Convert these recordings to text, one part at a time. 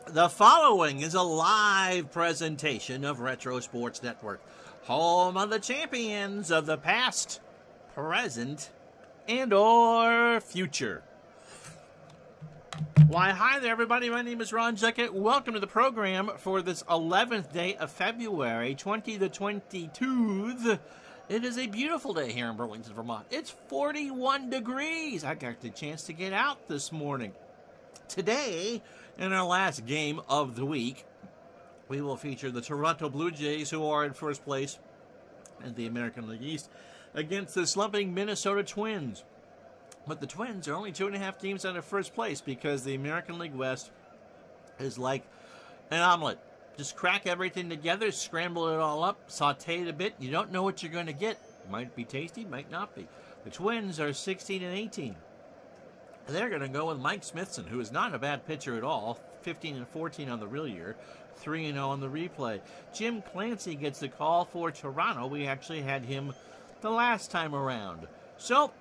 The following is a live presentation of Retro Sports Network, home of the champions of the past, present, and or future. Why, hi there, everybody. My name is Ron Zuckett. Welcome to the program for this 11th day of February, 2022. It is a beautiful day here in Burlington, Vermont. It's 41 degrees. I got the chance to get out this morning. Today, in our last game of the week, we will feature the Toronto Blue Jays, who are in first place in the American League East, against the slumping Minnesota Twins. But the Twins are only 2.5 games out of first place because the American League West is like an omelet. Just crack everything together, scramble it all up, saute it a bit. You don't know what you're going to get. Might be tasty, might not be. The Twins are 16 and 18. They're going to go with Mike Smithson, who is not a bad pitcher at all. 15 and 14 on the real year, 3 and 0 on the replay. Jim Clancy gets the call for Toronto. We actually had him the last time around. So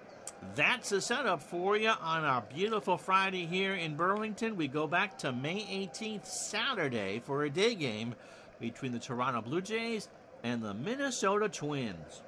that's a setup for you on a beautiful Friday here in Burlington. We go back to May 18th, Saturday, for a day game between the Toronto Blue Jays and the Minnesota Twins.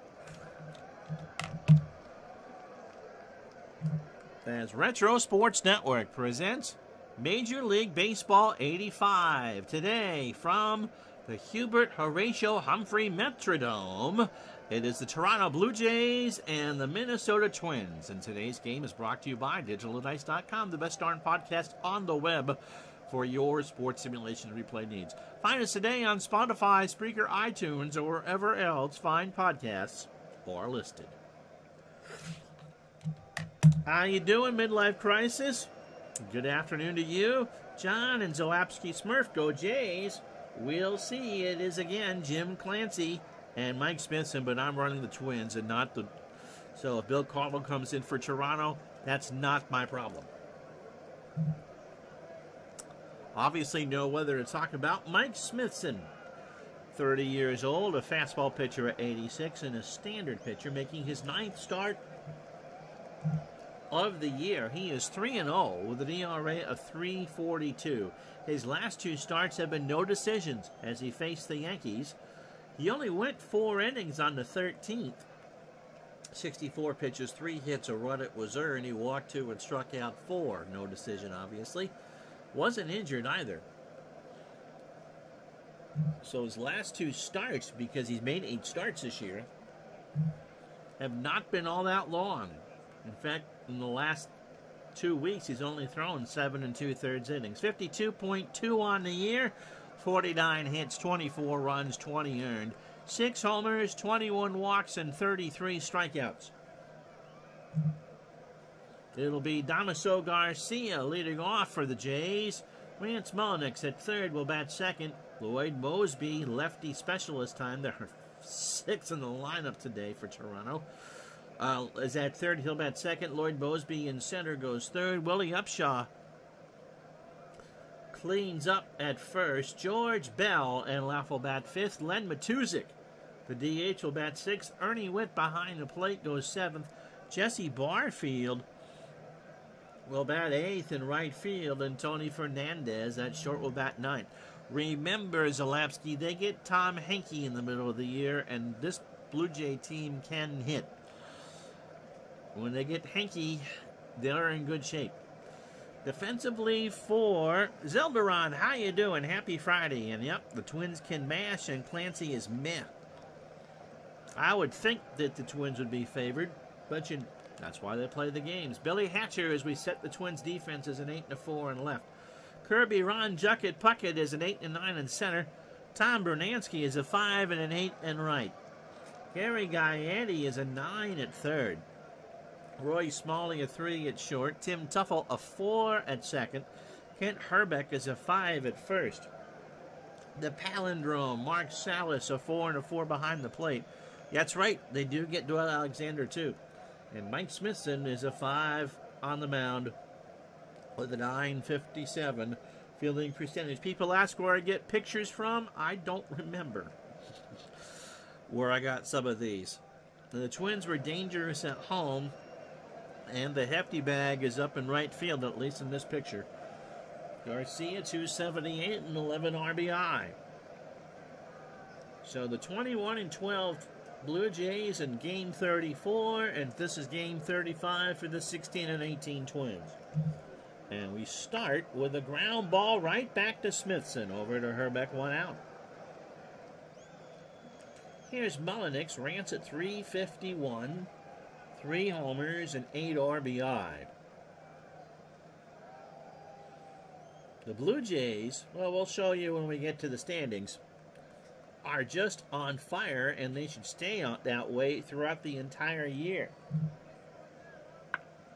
As Retro Sports Network presents Major League Baseball 85. Today, from the Hubert Horatio Humphrey Metrodome, it is the Toronto Blue Jays and the Minnesota Twins. And today's game is brought to you by DigitalDice.com, the best darn podcast on the web for your sports simulation replay needs. Find us today on Spotify, Spreaker, iTunes, or wherever else fine podcasts are listed. How you doing, midlife crisis? Good afternoon to you. John and Zolapsky Smurf, go Jays. We'll see. It is again Jim Clancy and Mike Smithson, but I'm running the Twins and not the... So if Bill Caldwell comes in for Toronto, that's not my problem. Obviously know whether to talk about Mike Smithson. 30 years old, a fastball pitcher at 86, and a standard pitcher, making his 9th start of the year. He is 3-0 with an ERA of 3.42. His last 2 starts have been no decisions as he faced the Yankees. He only went 4 innings on the 13th. 64 pitches, 3 hits, a run it was earned. He walked 2 and struck out 4. No decision, obviously. Wasn't injured either. So his last 2 starts, because he's made 8 starts this year, have not been all that long. In fact, in the last 2 weeks, he's only thrown 7 2/3 innings. 52.2 on the year, 49 hits, 24 runs, 20 earned, 6 homers, 21 walks, and 33 strikeouts. It'll be Damaso Garcia leading off for the Jays. Rance Mulliniks at third will bat second. Lloyd Mosby, lefty specialist time. There are 6 in the lineup today for Toronto. Is at third, he'll bat second. Lloyd Mosby in center goes third. Willie Upshaw cleans up at first. George Bell and Laff will bat fifth. Len Matuzik, the DH, will bat sixth. Ernie Witt behind the plate goes seventh. Jesse Barfield will bat eighth in right field. And Tony Fernandez at short will bat ninth. Remember, Zalapsky, they get Tom Henke in the middle of the year, and this Blue Jay team can hit. When they get Henke, they're in good shape. Defensively for Zelderon, how you doing? Happy Friday. And yep, the Twins can mash, and Clancy is meh. I would think that the Twins would be favored, but that's why they play the games. Billy Hatcher, as we set the Twins' defense, is an 8-4 and left. Kirby Puckett is an 8-9 in center. Tom Bernansky is a 5 and an 8 and right. Gary Gaetti is a 9 at third. Roy Smalley a 3 at short. Tim Tuffle a 4 at second. Kent Herbeck is a 5 at first. The palindrome, Mark Salas a 4 and a 4 behind the plate. That's right, they do get Doyle Alexander too. And Mike Smithson is a 5 on the mound with a 9.57 fielding percentage. People ask where I get pictures from. I don't remember where I got some of these. The Twins were dangerous at home, and the hefty bag is up in right field, at least in this picture. Garcia, 278 and 11 RBI. So the 21-12 Blue Jays in Game 34, and this is Game 35 for the 16-18 Twins. And we start with a ground ball right back to Smithson. Over to Herbeck, 1 out. Here's Mullenix, rants at 351, 3 homers and 8 RBI. The Blue Jays, well, we'll show you when we get to the standings, are just on fire, and they should stay on that way throughout the entire year.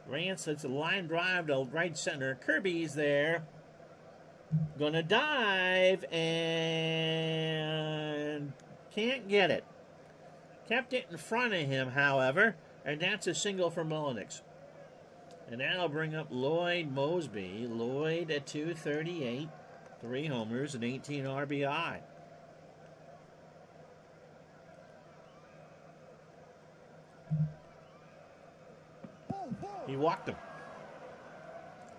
Rance, it's a line drive to right center. Kirby's there. Gonna dive and can't get it. Kept it in front of him, however, and that's a single for Mullenix. And that'll bring up Lloyd Mosby. Lloyd at 238, 3 homers and 18 RBI. He walked him.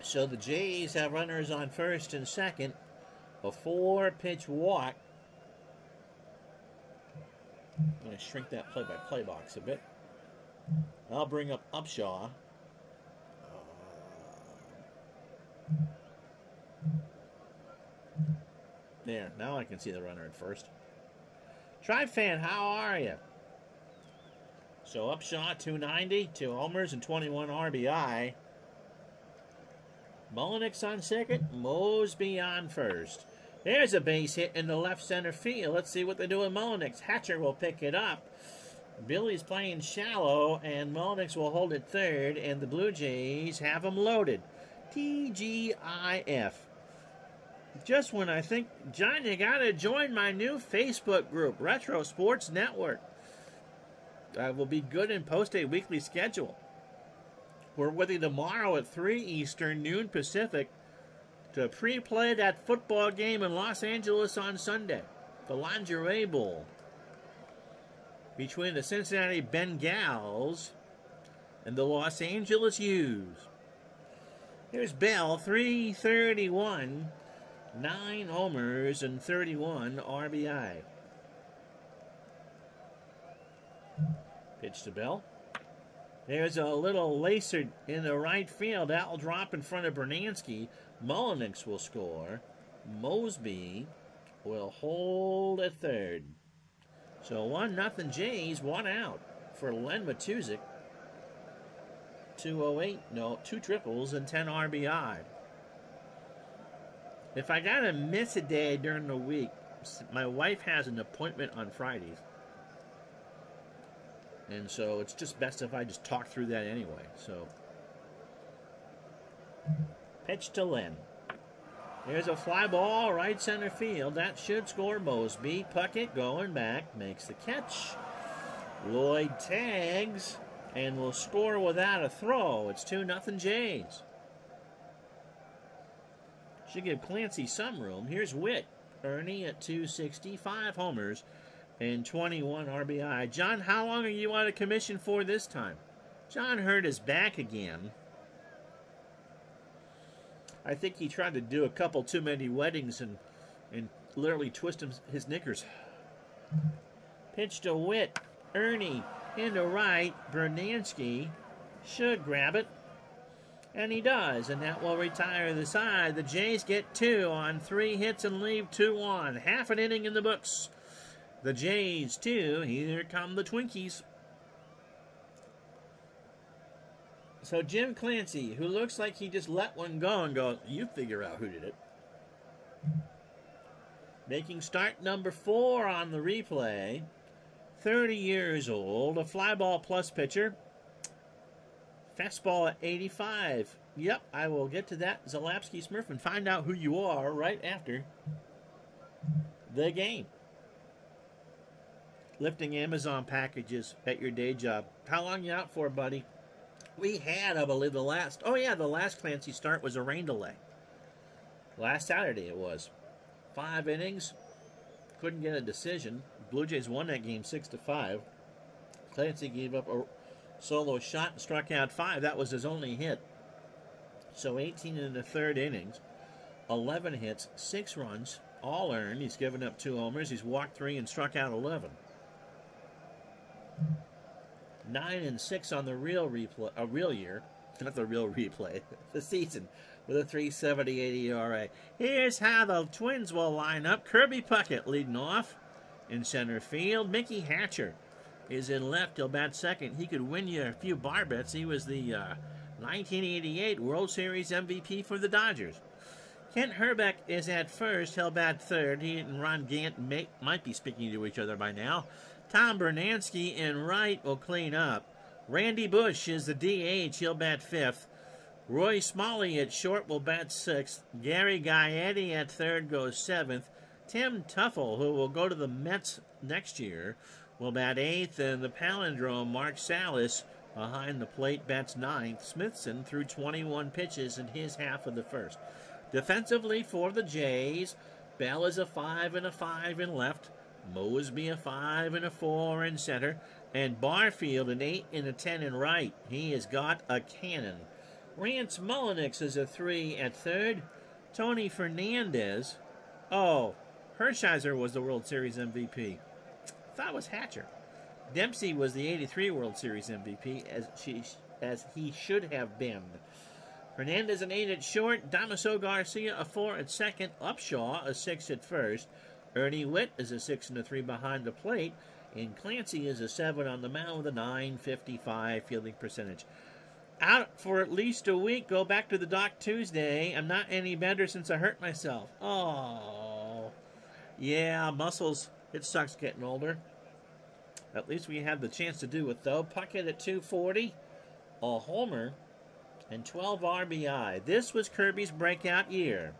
So the Jays have runners on first and second. A 4-pitch walk. I'm going to shrink that play-by-play box a bit. I'll bring up Upshaw. There, now I can see the runner at first. Tribe fan, how are you? So Upshaw, 290, 2 homers and 21 RBI. Mullenix on second, Mosby on first. There's a base hit in the left center field. Let's see what they do with Mullenix. Hatcher will pick it up. Billy's playing shallow, and Mullenix will hold it third, and the Blue Jays have him loaded. TGIF. Just when I think, John, you got to join my new Facebook group, Retro Sports Network. I will be good and post a weekly schedule. We're with you tomorrow at 3 Eastern, noon Pacific, to pre-play that football game in Los Angeles on Sunday, the Lingerie Bowl, between the Cincinnati Bengals and the Los Angeles U's. Here's Bell, 331, 9 homers and 31 RBI. Pitch to Bell. There's a little lacer in the right field. That will drop in front of Bernansky. Mullenix will score. Mosby will hold at third. So 1-0 Jays, 1 out for Len Matuzik. 208, no, 2 triples and 10 RBI. If I gotta miss a day during the week, my wife has an appointment on Fridays. And so it's just best if I just talk through that anyway. So, pitch to Len. There's a fly ball right center field. That should score Mosby. Puckett going back, makes the catch. Lloyd tags and will score without a throw. It's 2-0 Jays. Should give Clancy some room. Here's Witt. Ernie at 265 homers and 21 RBI. John, how long are you out of commission for this time? John hurt his back again. I think he tried to do a couple too many weddings and literally twist his knickers. Pitch to Witt. Ernie into right. Bernansky should grab it. And he does, and that will retire the side. The Jays get 2 on 3 hits and leave 2 on. Half an inning in the books. The Jays 2. Here come the Twinkies. So Jim Clancy, who looks like he just let one go and goes, you figure out who did it. Making start number 4 on the replay. 30 years old, a fly ball plus pitcher. Fastball at 85. Yep, I will get to that, Zalapsky Smurf, and find out who you are right after the game. Lifting Amazon packages at your day job. How long you out for, buddy? We had, I believe, the last Clancy start was a rain delay. Last Saturday it was. 5 innings. Couldn't get a decision. Blue Jays won that game 6-5. Clancy gave up a solo shot and struck out 5. That was his only hit. So 18 in the 3rd innings. 11 hits, 6 runs, all earned. He's given up 2 homers. He's walked 3 and struck out 11. 9-6 on the real year, not the real replay, the season, with a 3.78 ERA. Here's how the Twins will line up. Kirby Puckett leading off in center field. Mickey Hatcher is in left. He'll bat second. He could win you a few bar bets. He was the 1988 World Series MVP for the Dodgers. Kent Herbeck is at first. He'll bat third. He and Ron Gant might be speaking to each other by now. Tom Bernansky in right will clean up. Randy Bush is the DH. He'll bat fifth. Roy Smalley at short will bat sixth. Gary Gaetti at third goes seventh. Tim Tuffle, who will go to the Mets next year, will bat eighth. And the palindrome, Mark Salas, behind the plate, bats ninth. Smithson threw 21 pitches in his half of the first. Defensively for the Jays, Bell is a 5 and a 5 in left. Mosby a 5 and a 4 in center, and Barfield an 8 and a 10 in right. He has got a cannon. Rance Mullenix is a 3 at third. Tony Fernandez. Oh, Hershiser was the World Series MVP. I thought it was Hatcher. Dempsey was the 83 World Series MVP, as he should have been. Hernandez an 8 at short. Damaso Garcia a 4 at second. Upshaw a 6 at first. Ernie Witt is a 6 and a 3 behind the plate, and Clancy is a 7 on the mound with a .955 fielding percentage. Out for at least a week. Go back to the doc Tuesday. I'm not any better since I hurt myself. Oh, yeah, muscles. It sucks getting older. At least we had the chance to do it, though. Puckett at 240, a homer, and 12 RBI. This was Kirby's breakout year.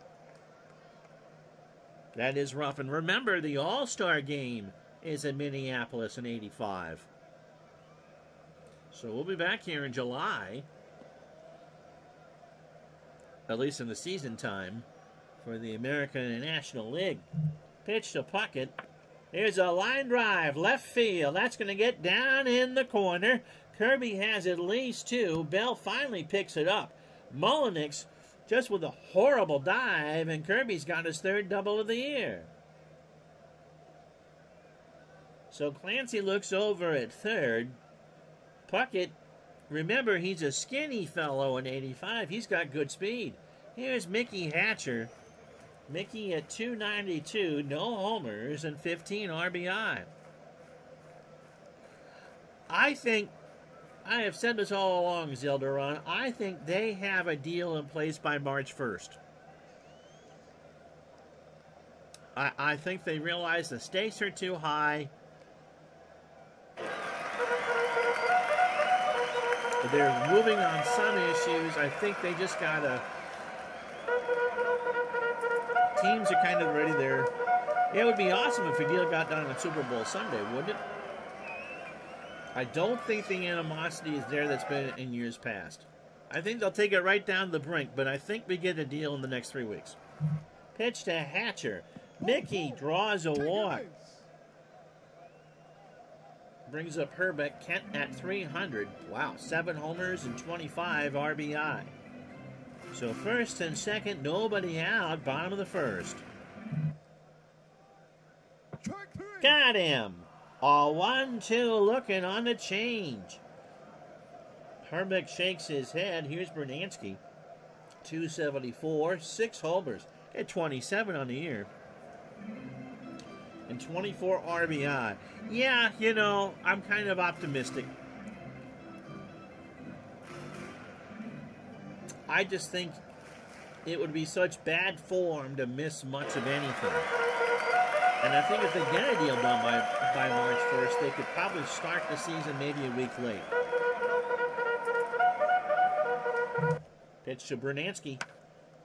That is rough. And remember, the All-Star game is in Minneapolis in '85. So we'll be back here in July, at least in the season time, for the American National League. Pitch to Puckett. There's a line drive, left field. That's going to get down in the corner. Kirby has at least 2. Bell finally picks it up. Mullenix just with a horrible dive, and Kirby's got his 3rd double of the year. So Clancy looks over at third. Puckett, remember, he's a skinny fellow in '85. He's got good speed. Here's Mickey Hatcher. Mickey at 292, no homers, and 15 RBI. I think, I have said this all along, Zilderon, I think they have a deal in place by March 1st. I think they realize the stakes are too high. They're moving on some issues. I think they just gotta... Teams are kind of ready there. It would be awesome if a deal got done on Super Bowl Sunday, wouldn't it? I don't think the animosity is there that's been in years past. I think they'll take it right down to the brink, but I think we get a deal in the next 3 weeks. Pitch to Hatcher. Mickey draws a walk. Brings up Herbeck. Kent at 300. Wow, 7 homers and 25 RBI. So first and second, nobody out. Bottom of the first. Got him. A 1-2 looking on the change. Herbeck shakes his head. Here's Bernansky. 274, 6 homers. At 27 on the year. And 24 RBI. Yeah, you know, I'm kind of optimistic. I just think it would be such bad form to miss much of anything. And I think if they get a deal done by March 1st, they could probably start the season maybe a week late. Pitch to Bernansky.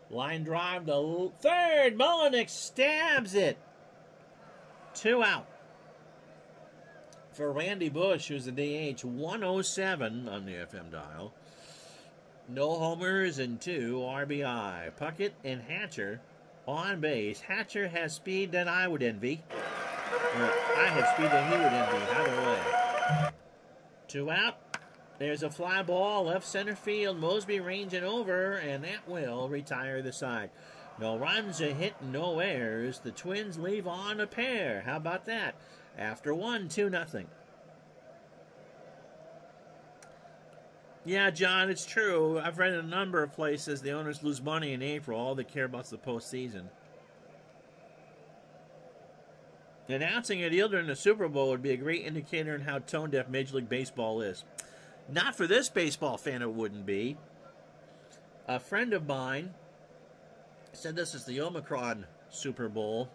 Line drive to third. Mullenix stabs it. 2 out. For Randy Bush, who's the DH, 107 on the FM dial. No homers and 2 RBI. Puckett and Hatcher on base. Hatcher has speed that I would envy. I have speed that he would envy. Either way. 2 out. There's a fly ball left center field. Mosby ranging over, and that will retire the side. No runs, a hit, no errors. The Twins leave on a pair. How about that? After 1, 2-0. Yeah, John, it's true. I've read in a number of places the owners lose money in April. All they care about is the postseason. Announcing a deal during the Super Bowl would be a great indicator in how tone-deaf Major League Baseball is. Not for this baseball fan, it wouldn't be. A friend of mine said this is the Omicron Super Bowl,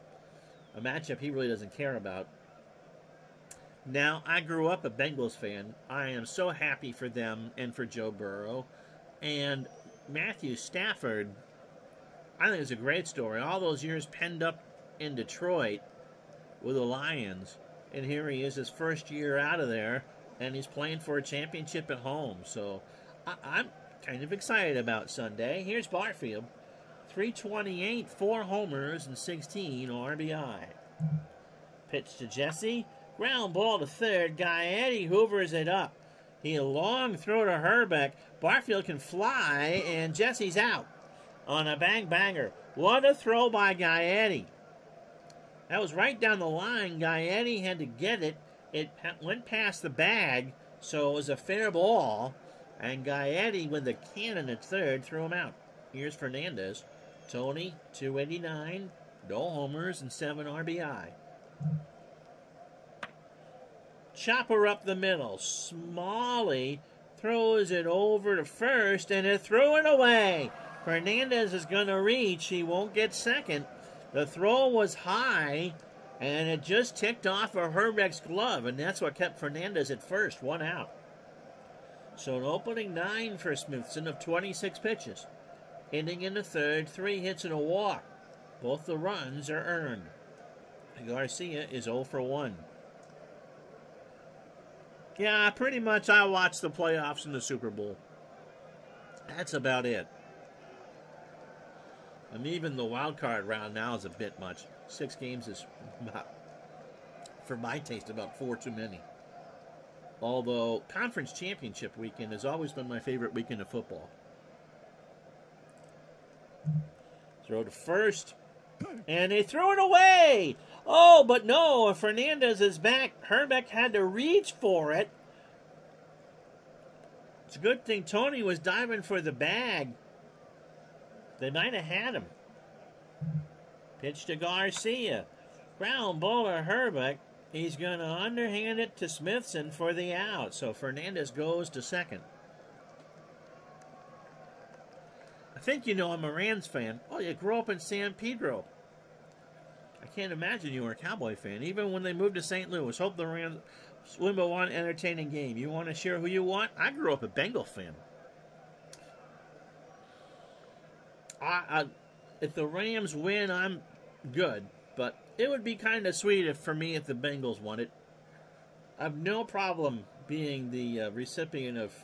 a matchup he really doesn't care about. Now, I grew up a Bengals fan. I am so happy for them and for Joe Burrow. And Matthew Stafford, I think it's a great story. All those years penned up in Detroit with the Lions, and here he is his first year out of there, and he's playing for a championship at home. So I'm kind of excited about Sunday. Here's Barfield. 328, 4 homers, and 16 RBI. Pitch to Jesse. Ground ball to third. Eddie hoovers it up. He long throw to Herbeck. Barfield can fly, and Jesse's out on a bang-banger. What a throw by Eddie. That was right down the line. Eddie had to get it. It went past the bag, so it was a fair ball. And Eddie, with the cannon at third, threw him out. Here's Fernandez. Tony, 289, no homers, and 7 RBI. Chopper up the middle. Smalley throws it over to first, and it threw it away. Fernandez is going to reach. He won't get second. The throw was high, and it just ticked off of Herbeck's glove, and that's what kept Fernandez at first, 1 out. So an opening 9 for Smithson of 26 pitches. Inning in the third, 3 hits and a walk. Both the runs are earned. Garcia is 0 for 1. Yeah, pretty much I watched the playoffs and the Super Bowl. That's about it. And even the wild card round now is a bit much. 6 games is, about, for my taste, about 4 too many. Although conference championship weekend has always been my favorite weekend of football. Throw to first, and they threw it away. Oh, but no, Fernandez is back. Herbeck had to reach for it. It's a good thing Tony was diving for the bag. They might have had him. Pitch to Garcia. Ground ball to Herbeck. He's going to underhand it to Smithson for the out. So Fernandez goes to second. I think you know I'm a Rams fan. Oh, you grew up in San Pedro. I can't imagine you were a Cowboy fan. Even when they moved to St. Louis. Hope the Rams win by one entertaining game. You want to share who you want? I grew up a Bengal fan. If the Rams win, I'm good. But it would be kind of sweet for me if the Bengals won it. I have no problem being the recipient of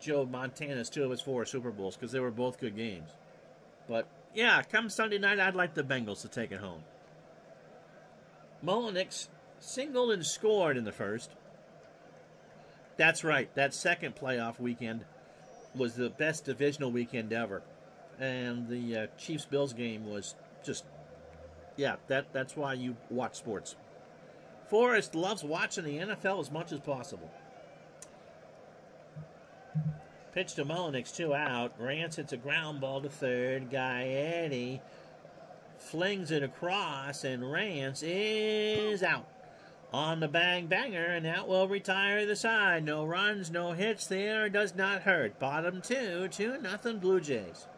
Joe Montana's 2 of his 4 Super Bowls, because they were both good games. But, yeah, come Sunday night, I'd like the Bengals to take it home. Mullenix singled and scored in the first. That's right, that second playoff weekend was the best divisional weekend ever. And the Chiefs-Bills game was just, yeah, that's why you watch sports. Forrest loves watching the NFL as much as possible. Pitch to Mullenix, 2 out. Rance hits a ground ball to third. Eddie flings it across, and Rance is out on the bang-banger, and that will retire the side. No runs, no hits there. Does not hurt. Bottom 2, 2-0 Blue Jays.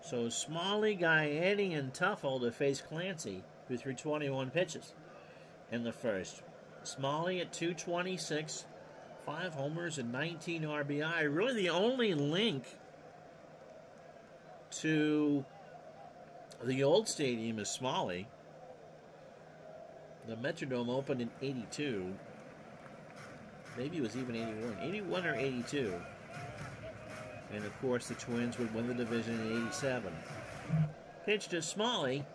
So Smalley, Eddie, and Tuffle to face Clancy, who threw 21 pitches in the first. Smalley at 226. 5 homers and 19 RBI. Really the only link to the old stadium is Smalley. The Metrodome opened in 82. Maybe it was even 81. 81 or 82. And, of course, the Twins would win the division in 87. Pitch to Smalley.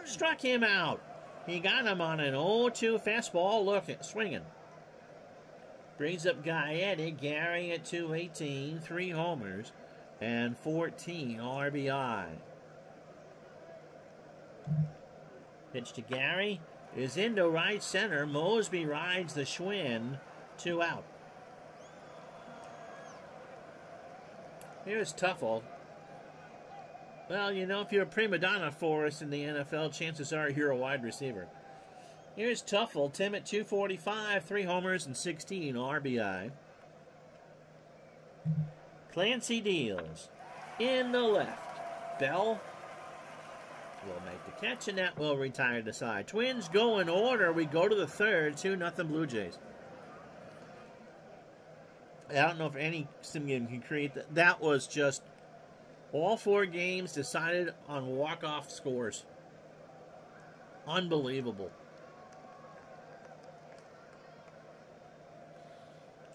Struck him out. He got him on an 0-2 fastball swinging. Brings up Gaetti. Gary at 218, 3 homers, and 14 RBI. Pitch to Gary is into right center. Mosby rides the Schwinn. 2 out. Here's Tuffle. Well, you know, if you're a prima donna for us in the NFL, chances are you're a wide receiver. Here's Tuffle. Tim at 245, 3 homers and 16 RBI. Clancy deals. In the left. Bell will make the catch, and that will retire the side. Twins go in order. We go to the third. 2-0 Blue Jays. I don't know if any Simeon can create that. That was just all 4 games decided on walk-off scores. Unbelievable.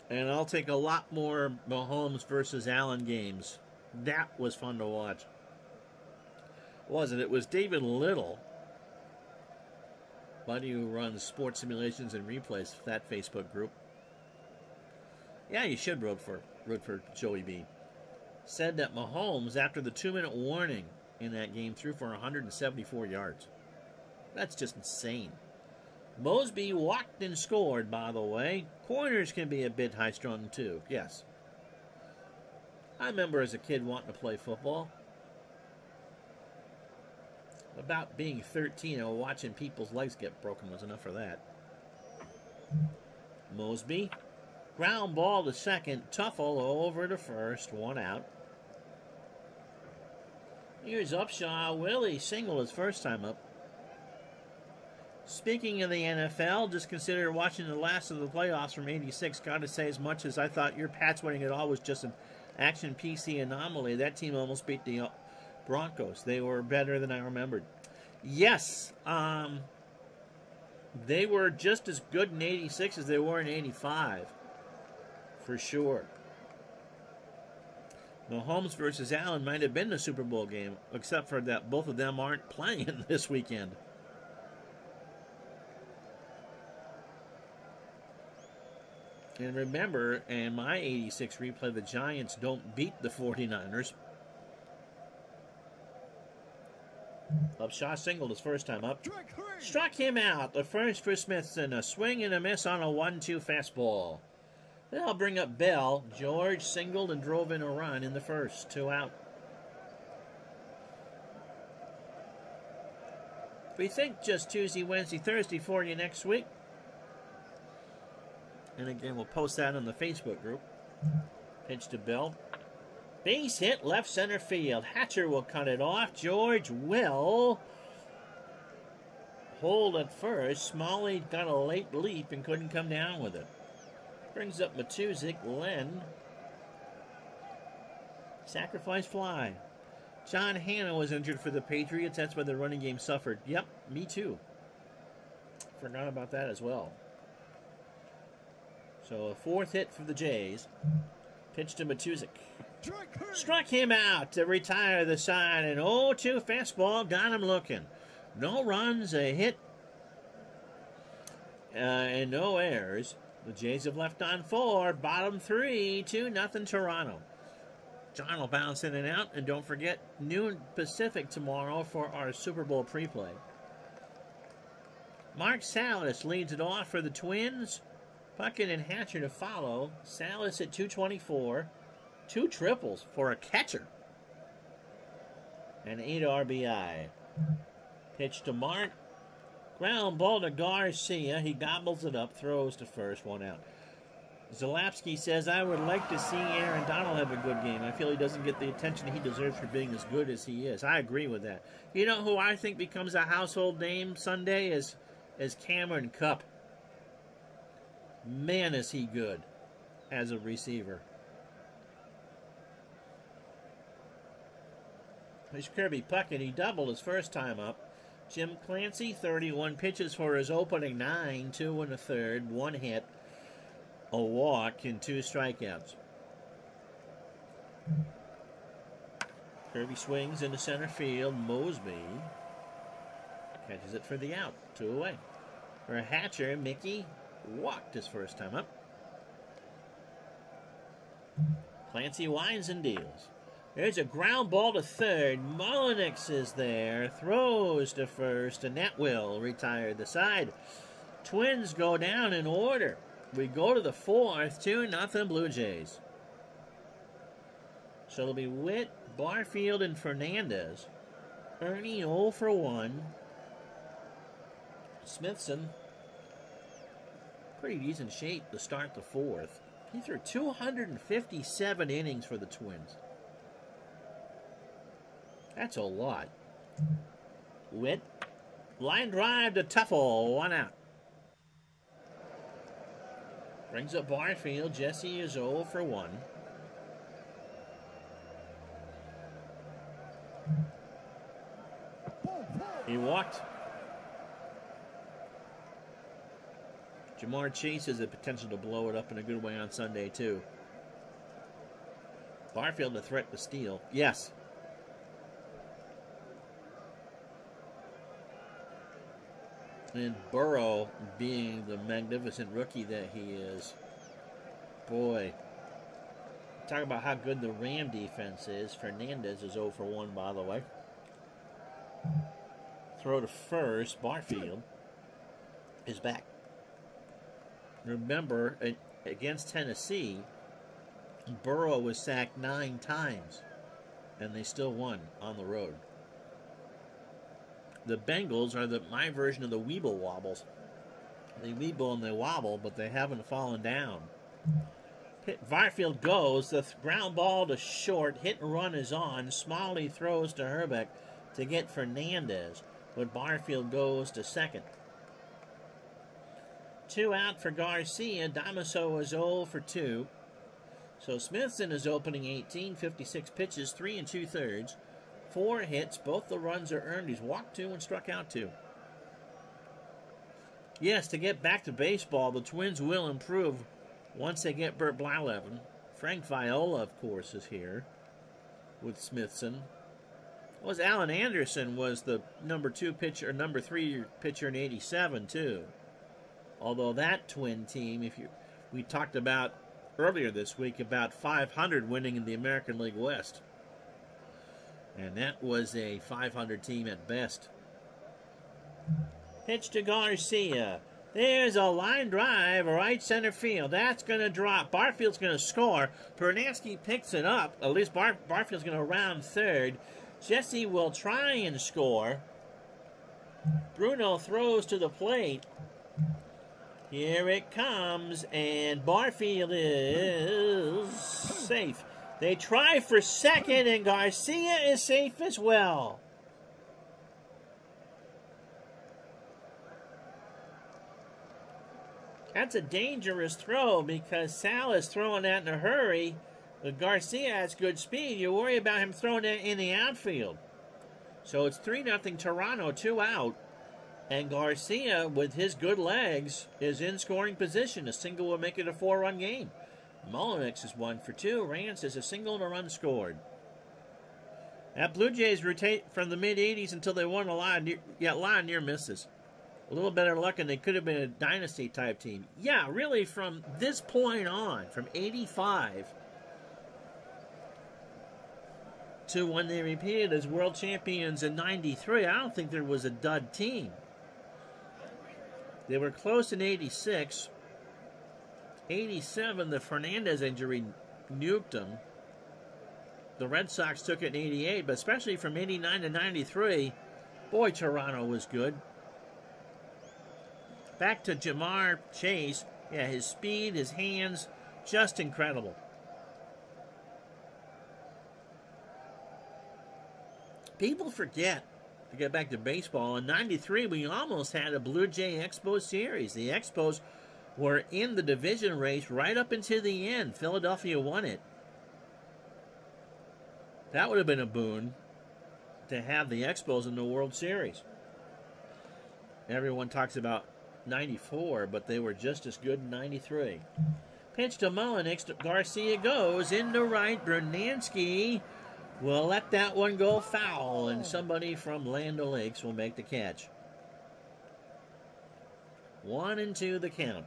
And I'll take a lot more Mahomes versus Allen games. That was fun to watch. Wasn't it? It was David Little, buddy who runs sports simulations and replays, that Facebook group. Yeah, you should root for Joey B. Said that Mahomes, after the 2-minute warning in that game, threw for 174 yards. That's just insane. Mosby walked and scored, by the way. Corners can be a bit high-strung, too. Yes. I remember as a kid wanting to play football. About being 13 and watching people's legs get broken was enough for that. Mosby. Ground ball to second. Tuffle over to first. 1 out. Here's Upshaw. Willie single his first time up. Speaking of the NFL, just consider watching the last of the playoffs from '86. Gotta say, as much as I thought your Pats winning it all was just an action PC anomaly, that team almost beat the Broncos. They were better than I remembered. Yes, they were just as good in '86 as they were in '85. For sure. Mahomes versus Allen might have been the Super Bowl game, except for that both of them aren't playing this weekend. And remember, in my '86 replay, the Giants don't beat the 49ers. Upshaw singled his first time up. Struck him out. The first for Smithson. A swing and a miss on a 1-2 fastball. They'll bring up Bell. George singled and drove in a run in the first. 2 out. We think just Tuesday, Wednesday, Thursday for you next week. And again, we'll post that on the Facebook group. Pitch to Bell. Base hit left center field. Hatcher will cut it off. George will hold at first. Smalley got a late leap and couldn't come down with it. Brings up Matuzik. Len. Sacrifice fly. John Hanna was injured for the Patriots. That's why the running game suffered. Yep, me too. Forgot about that as well. So a 4th hit for the Jays. Pitch to Matuzik. Struck him out to retire the side. An 0-2 fastball got him looking. No runs, a hit, and no errors. The Jays have left on 4. Bottom 3, 2-0 Toronto. John will bounce in and out. And don't forget, noon Pacific tomorrow for our Super Bowl pre-play. Mark Salas leads it off for the Twins. Puckett and Hatcher to follow. Salas at 224. 2 triples for a catcher. And 8 RBI. Pitch to Mark. Ground ball to Garcia. He gobbles it up. Throws to first. 1 out. Zalapsky says, I would like to see Aaron Donald have a good game. I feel he doesn't get the attention he deserves for being as good as he is. I agree with that. You know who I think becomes a household name Sunday is Cameron Kupp. Man, is he good as a receiver. There's Kirby Puckett. He doubled his first time up. Jim Clancy, 31 pitches for his opening 9, 2 1/3, 1 hit, a walk, and 2 strikeouts. Kirby swings into center field. Mosby catches it for the out. 2 away. For Hatcher, Mickey walked his first time up. Clancy winds and deals. There's a ground ball to third. Mullenix is there. Throws to first, and that will retire the side. Twins go down in order. We go to the fourth, 2-0 Blue Jays. So it'll be Witt, Barfield, and Fernandez. Ernie 0 for 1. Smithson, pretty decent shape to start the fourth. He threw 257 innings for the Twins. That's a lot. Witt, line drive to Tuffle, 1 out. Brings up Barfield. Jesse is 0 for 1. He walked. Jamar Chase has the potential to blow it up in a good way on Sunday, too. Barfield a threat to steal. Yes. And Burrow, being the magnificent rookie that he is, boy, talk about how good the Ram defense is. Fernandez is 0 for 1, by the way. Throw to first. Barfield is back. Remember, against Tennessee, Burrow was sacked 9 times, and they still won on the road. The Bengals are my version of the Weeble Wobbles. They weeble and they wobble, but they haven't fallen down. Barfield goes. The ground ball to short. Hit and run is on. Smalley throws to Herbeck to get Fernandez, but Barfield goes to second. 2 out for Garcia. Damaso is 0 for 2. So Smithson is opening 18, 56 pitches, 3 2/3. 4 hits. Both the runs are earned. He's walked 2 and struck out 2. Yes, to get back to baseball, the Twins will improve once they get Bert Blyleven. Frank Viola, of course, is here with Smithson. Alan Anderson was the number 2 pitcher, or number 3 pitcher in '87 too. Although that Twin team, we talked about earlier this week about 500 winning in the American League West, and that was a 500 team at best. Pitch to Garcia. There's a line drive, right center field. That's going to drop. Barfield's going to score. Pernansky picks it up. At least Barfield's going to round third. Jesse will try and score. Bruno throws to the plate. Here it comes, and Barfield is safe. They try for second, and Garcia is safe as well. That's a dangerous throw because Sal is throwing that in a hurry. But Garcia has good speed. You worry about him throwing it in the outfield. So it's 3-0 Toronto, 2 out. And Garcia, with his good legs, is in scoring position. A single will make it a 4-run game. Mullenix is 1 for 2. Rance is a single and a run scored. That Blue Jays rotate from the mid-'80s until they won a lot of near misses. A little better luck, and they could have been a dynasty-type team. Yeah, really, from this point on, from '85 to when they repeated as world champions in '93, I don't think there was a dud team. They were close in '86. '87, the Fernandez injury nuked them. The Red Sox took it in '88, but especially from '89 to '93, boy, Toronto was good. Back to Jamar Chase. Yeah, his speed, his hands, just incredible. People forget, to get back to baseball, in '93 we almost had a Blue Jay Expos series. The Expos were in the division race right up until the end. Philadelphia won it. That would have been a boon to have the Expos in the World Series. Everyone talks about '94, but they were just as good in '93. Pitch to Mullenix. Garcia goes into right. Bernansky will let that one go foul, and somebody from Land O'Lakes will make the catch. 1-2 the count.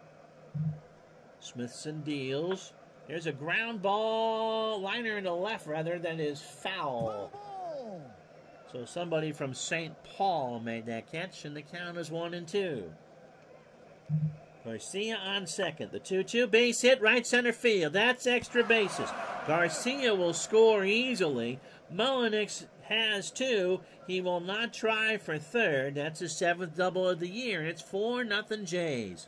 Smithson deals. There's a ground ball, liner in the left, rather, that is foul. So somebody from St. Paul made that catch, and the count is 1-2. Garcia on second. The 2-2 base hit, right center field. That's extra bases. Garcia will score easily. Mullenix has 2. He will not try for third. That's his 7th double of the year, and it's 4-0 Jays.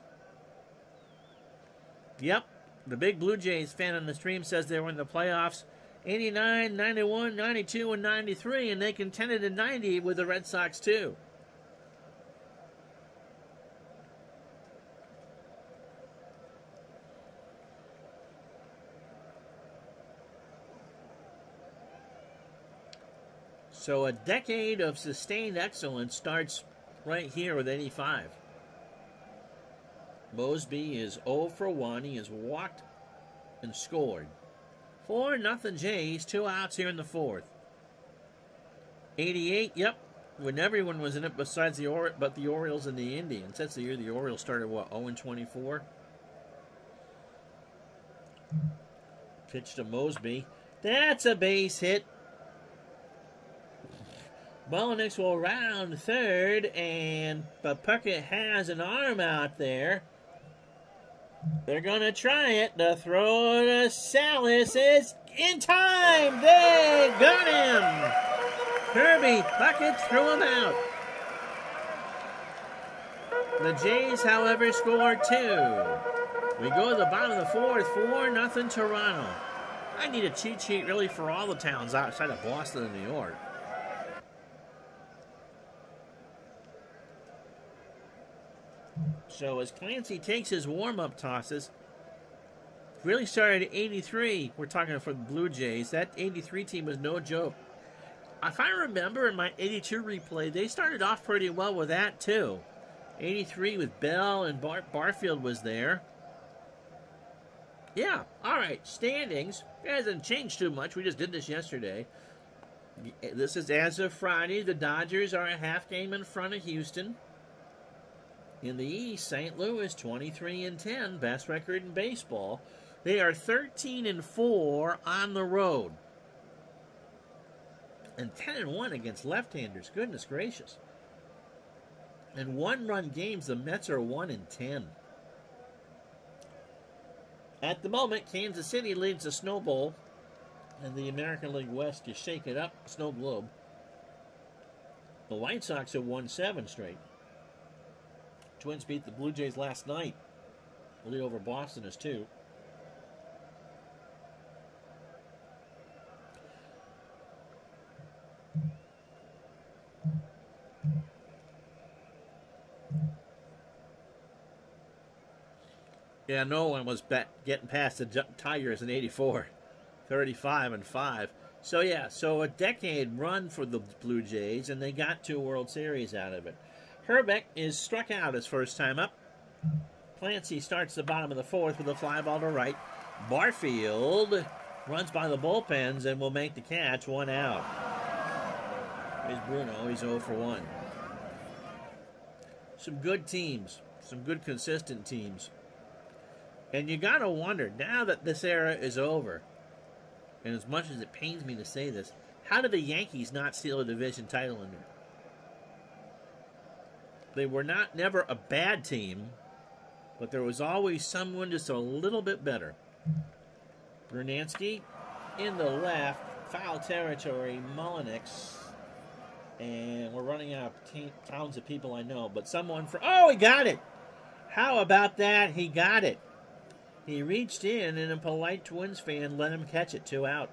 Yep, the big Blue Jays fan on the stream says they were in the playoffs 89, 91, 92, and 93, and they contended in 90 with the Red Sox too. So a decade of sustained excellence starts right here with 85. Mosby is 0 for 1. He has walked and scored. 4-0 Jays, 2 outs here in the 4th. 88, yep, when everyone was in it besides the Orioles and the Indians. That's the year the Orioles started, what, 0-24? Pitch to Mosby. That's a base hit. Mullenix will round third, but Puckett has an arm out there. They're going to try it. The throw to Salas is in time. They got him. Kirby Puckett threw him out. The Jays, however, score 2. We go to the bottom of the 4th, 4-0 Toronto. I need a cheat sheet really for all the towns outside of Boston and New York. So as Clancy takes his warm-up tosses, really started at 83. We're talking for the Blue Jays. That 83 team was no joke. If I remember in my 82 replay, they started off pretty well with that too. 83 with Bell and Barfield was there. Yeah, all right, standings. It hasn't changed too much. We just did this yesterday. This is as of Friday. The Dodgers are a half game in front of Houston. In the East, St. Louis 23-10, best record in baseball. They are 13-4 on the road, and 10-1 against left-handers. Goodness gracious! And one-run games, the Mets are 1-10. At the moment, Kansas City leads the Snow Bowl, and the American League West, you shake it up, Snow Globe. The White Sox have won 7 straight. Twins beat the Blue Jays last night. The lead over Boston is 2. Yeah, no one was getting past the Tigers in 84. 35-5. So, yeah, so a decade run for the Blue Jays, and they got 2 World Series out of it. Herbeck is struck out his first time up. Clancy starts the bottom of the 4th with a fly ball to right. Barfield runs by the bullpens and will make the catch. 1 out. Here's Bruno. He's 0 for 1. Some good teams. Some good consistent teams. And you got to wonder, now that this era is over, and as much as it pains me to say this, how did the Yankees not steal a division title in there? They were never a bad team, but there was always someone just a little bit better. Brunansky in the left, foul territory, Mullenix. And we're running out of towns of people I know, but someone for... Oh, he got it! How about that? He got it. He reached in, and a polite Twins fan let him catch it. 2 out.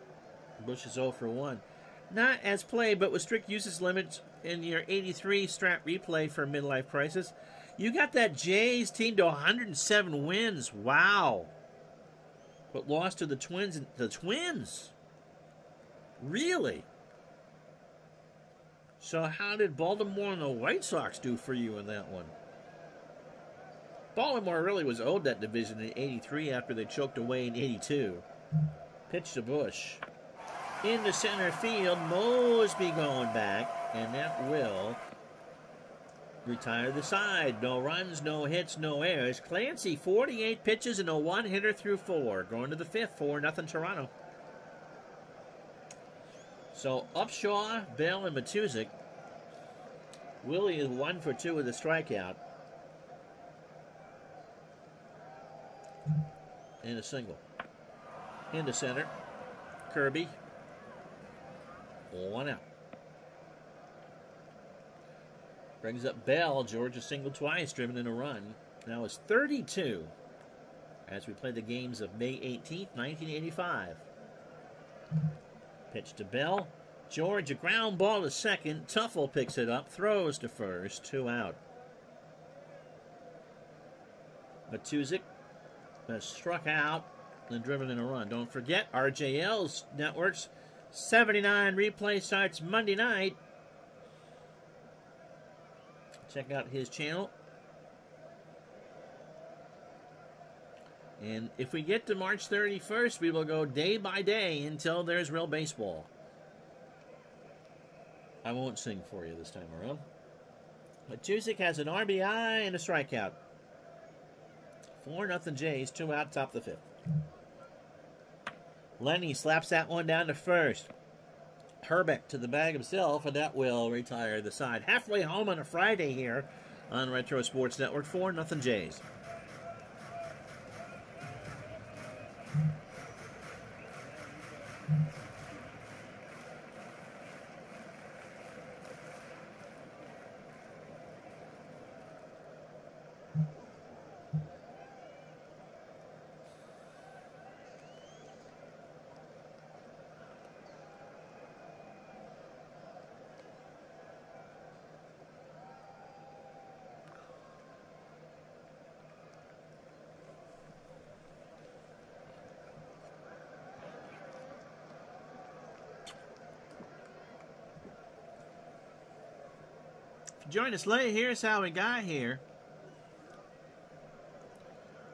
Bush is 0 for 1. Not as played, but with strict usage limits in your 83 strat replay for midlife crisis. You got that Jays team to 107 wins. Wow. But lost to the Twins. The Twins? Really? So how did Baltimore and the White Sox do for you in that one? Baltimore really was owed that division in 83 after they choked away in 82. Pitch to Bush. Into center field, Mosby going back, and that will Retire the side. No runs, no hits, no errors. Clancy, 48 pitches and a one-hitter through 4. Going to the 5th, 4-0 Toronto. So Upshaw, Bell, and Matuzik. Willie is 1 for 2 with a strikeout. And a single. Into center. Kirby. 1 out. Brings up Bell. George has singled twice, driven in a run. Now it's 32 as we play the games of May 18th, 1985. Pitch to Bell. George, a ground ball to second. Tuffle picks it up, throws to first. 2 out. Matuzik has struck out and driven in a run. Don't forget, RJL's Networks 79 replay starts Monday night. Check out his channel. And if we get to March 31st, we will go day by day until there's real baseball. I won't sing for you this time around. Matuzik has an RBI and a strikeout. 4-0 Jays, 2 out, top of the 5th. Lenny slaps that one down to first. Herbeck to the bag himself, and that will retire the side. Halfway home on a Friday here on Retro Sports Network. 4-0 Jays. Join us late. Here's how we got here.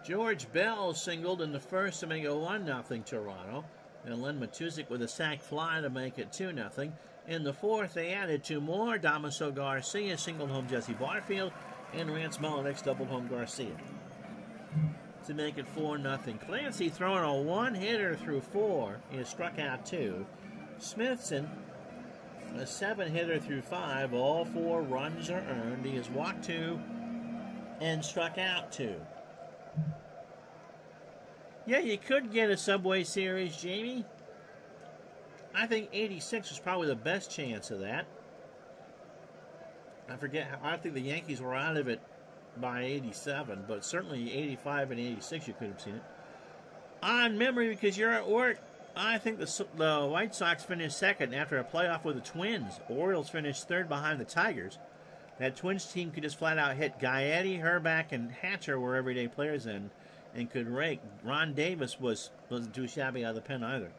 George Bell singled in the first to make it 1-0 Toronto. And Len Matuzik with a sac fly to make it 2-0. In the 4th, they added 2 more. Damaso Garcia singled home Jesse Barfield. And Rance Mulliniks doubled home Garcia to make it 4-0. Clancy throwing a one-hitter through 4. He has struck out 2. Smithson, a 7-hitter through 5. All 4 runs are earned. He has walked 2 and struck out 2. Yeah, you could get a Subway Series, Jamie. I think 86 was probably the best chance of that. I forget how. I think the Yankees were out of it by 87, but certainly 85 and 86 you could have seen it. On memory, because you're at work, I think the White Sox finished second after a playoff with the Twins. Orioles finished third behind the Tigers. That Twins team could just flat out hit. Gaetti, Herbeck, and Hatcher were everyday players and could rake. Ron Davis wasn't too shabby out of the pen either.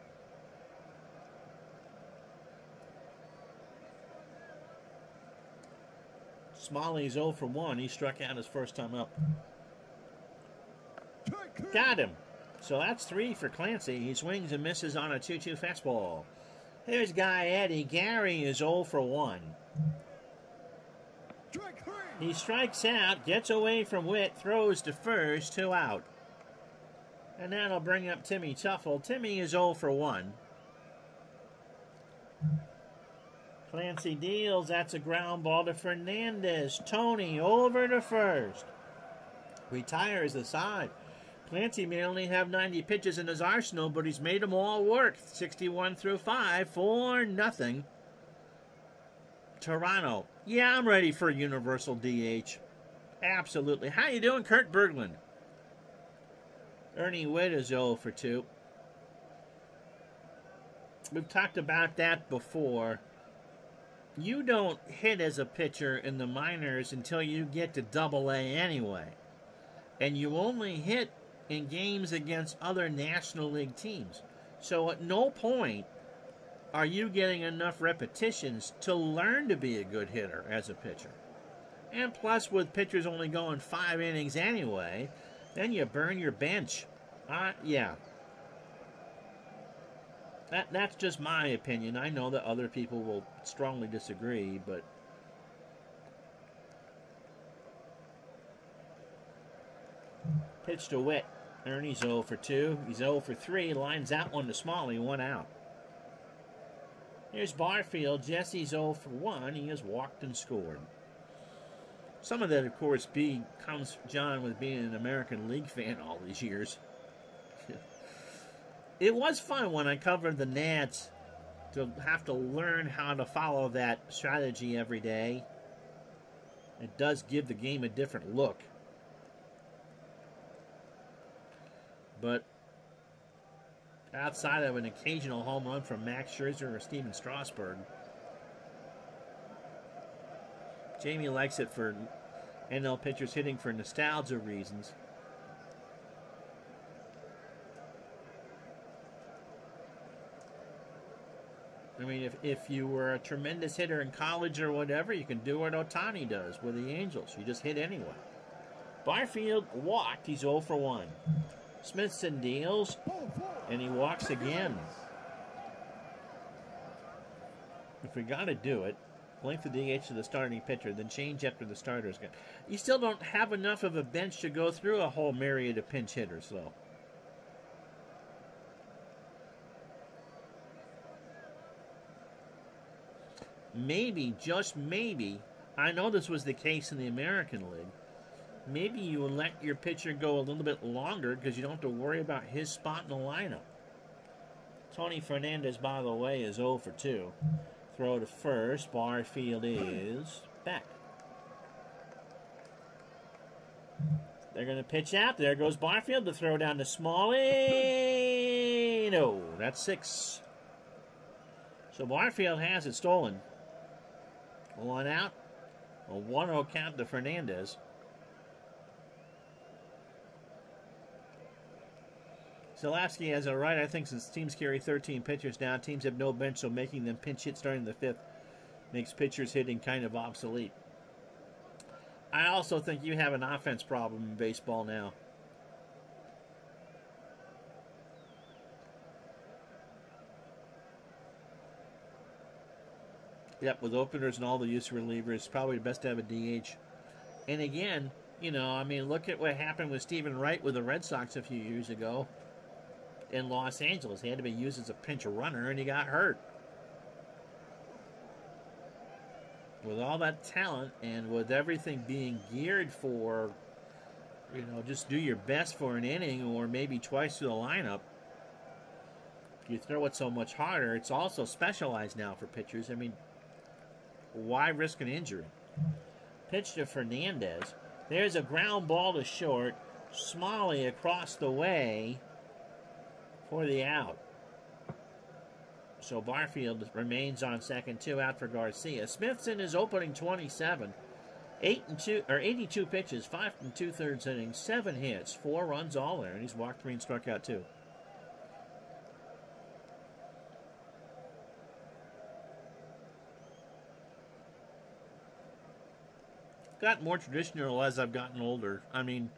Smalley's 0 for 1. He struck out his first time up. Got him. So that's 3 for Clancy. He swings and misses on a 2-2 fastball. Here's Gaetti. Gary is 0 for 1. He strikes out, gets away from Witt, throws to first, 2 out. And that'll bring up Timmy Tuffle. Timmy is 0 for 1. Clancy deals. That's a ground ball to Fernandez. Tony over to first. Retires the side. Clancy may only have 90 pitches in his arsenal, but he's made them all work. 61 through 5, 4-0. Toronto. Yeah, I'm ready for a universal DH. Absolutely. How you doing, Kurt Berglund? Ernie Witt is 0 for 2. We've talked about that before. You don't hit as a pitcher in the minors until you get to Double-A anyway. And you only hit in games against other National League teams. So at no point are you getting enough repetitions to learn to be a good hitter as a pitcher. And plus, with pitchers only going 5 innings anyway, then you burn your bench. Yeah. That's just my opinion. I know that other people will strongly disagree, but Pitch to Witt. Ernie's 0 for 2. He's 0 for 3. Lines that one to Smalley. 1 out. Here's Barfield. Jesse's 0 for 1. He has walked and scored. Some of that, of course, comes, John, with being an American League fan all these years. It was fun when I covered the Nats to have to learn how to follow that strategy every day. It does give the game a different look. But outside of an occasional home run from Max Scherzer or Steven Strasburg, Jamie likes it for NL pitchers hitting for nostalgia reasons. I mean, if you were a tremendous hitter in college or whatever, you can do what Ohtani does with the Angels. You just hit anyway. Barfield walked. He's 0 for 1. Smithson deals, and he walks again. If we got to do it, length the DH to the starting pitcher, then change after the starter's gone. You still don't have enough of a bench to go through a whole myriad of pinch hitters, though. Maybe, just maybe, I know this was the case in the American League, maybe you will let your pitcher go a little bit longer because you don't have to worry about his spot in the lineup. Tony Fernandez, by the way, is 0 for 2. Throw to first. Barfield is back. They're going to pitch out. There goes Barfield. The throw down to Smalley. No, that's 6. So Barfield has it stolen. 1 out. A 1-0 count to Fernandez. Zalewski has a right. I think since teams carry 13 pitchers now, teams have no bench, so making them pinch hit starting the 5th makes pitchers hitting kind of obsolete. I also think you have an offense problem in baseball now. Yep, with openers and all the use of relievers, it's probably best to have a DH. And again, you know, I mean, look at what happened with Stephen Wright with the Red Sox a few years ago in Los Angeles. He had to be used as a pinch runner, and he got hurt. With all that talent and with everything being geared for, you know, just do your best for an inning or maybe twice through the lineup, you throw it so much harder. It's also specialized now for pitchers. I mean, why risk an injury? Pitch to Fernandez. There's a ground ball to short. Smalley across the way for the out. So Barfield remains on second, 2 out for Garcia. Smithson is opening 27. 82 pitches, 5 2/3 innings, 7 hits, 4 runs all there, and he's walked 3 and struck out 2. Got more traditional as I've gotten older. I mean,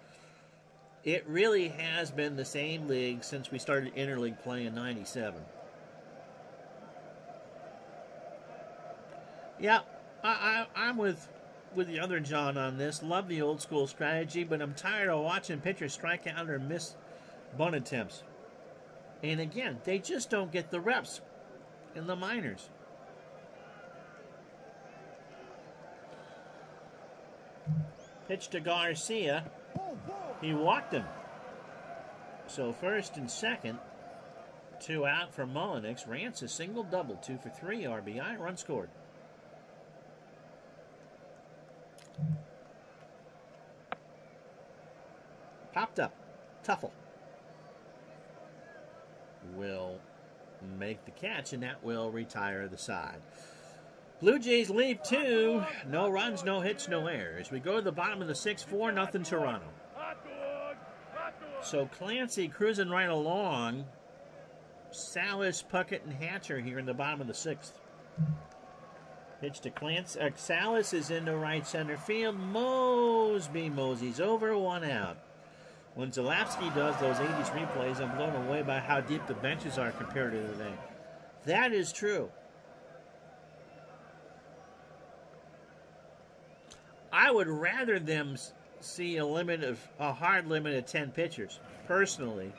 it really has been the same league since we started interleague play in '97. Yeah, I'm with the other John on this. Love the old school strategy, but I'm tired of watching pitchers strike out or miss bunt attempts. And again, they just don't get the reps in the minors. Pitch to Garcia. He walked him. So first and second, 2 out for Mullenix. Rance a single double, 2 for 3 RBI, run scored. Popped up. Tuffle will make the catch, and that will retire the side. Blue Jays lead 2. No runs, no hits, no errors. We go to the bottom of the 6th, 4-0 Toronto. So Clancy cruising right along. Salas, Puckett, and Hatcher here in the bottom of the 6th. Pitch to Clancy. Salas is into right center field. Mosby moseys over, 1 out. When Zalewski does those 80s replays, I'm blown away by how deep the benches are compared to today. That is true. I would rather them see a hard limit of 10 pitchers, personally,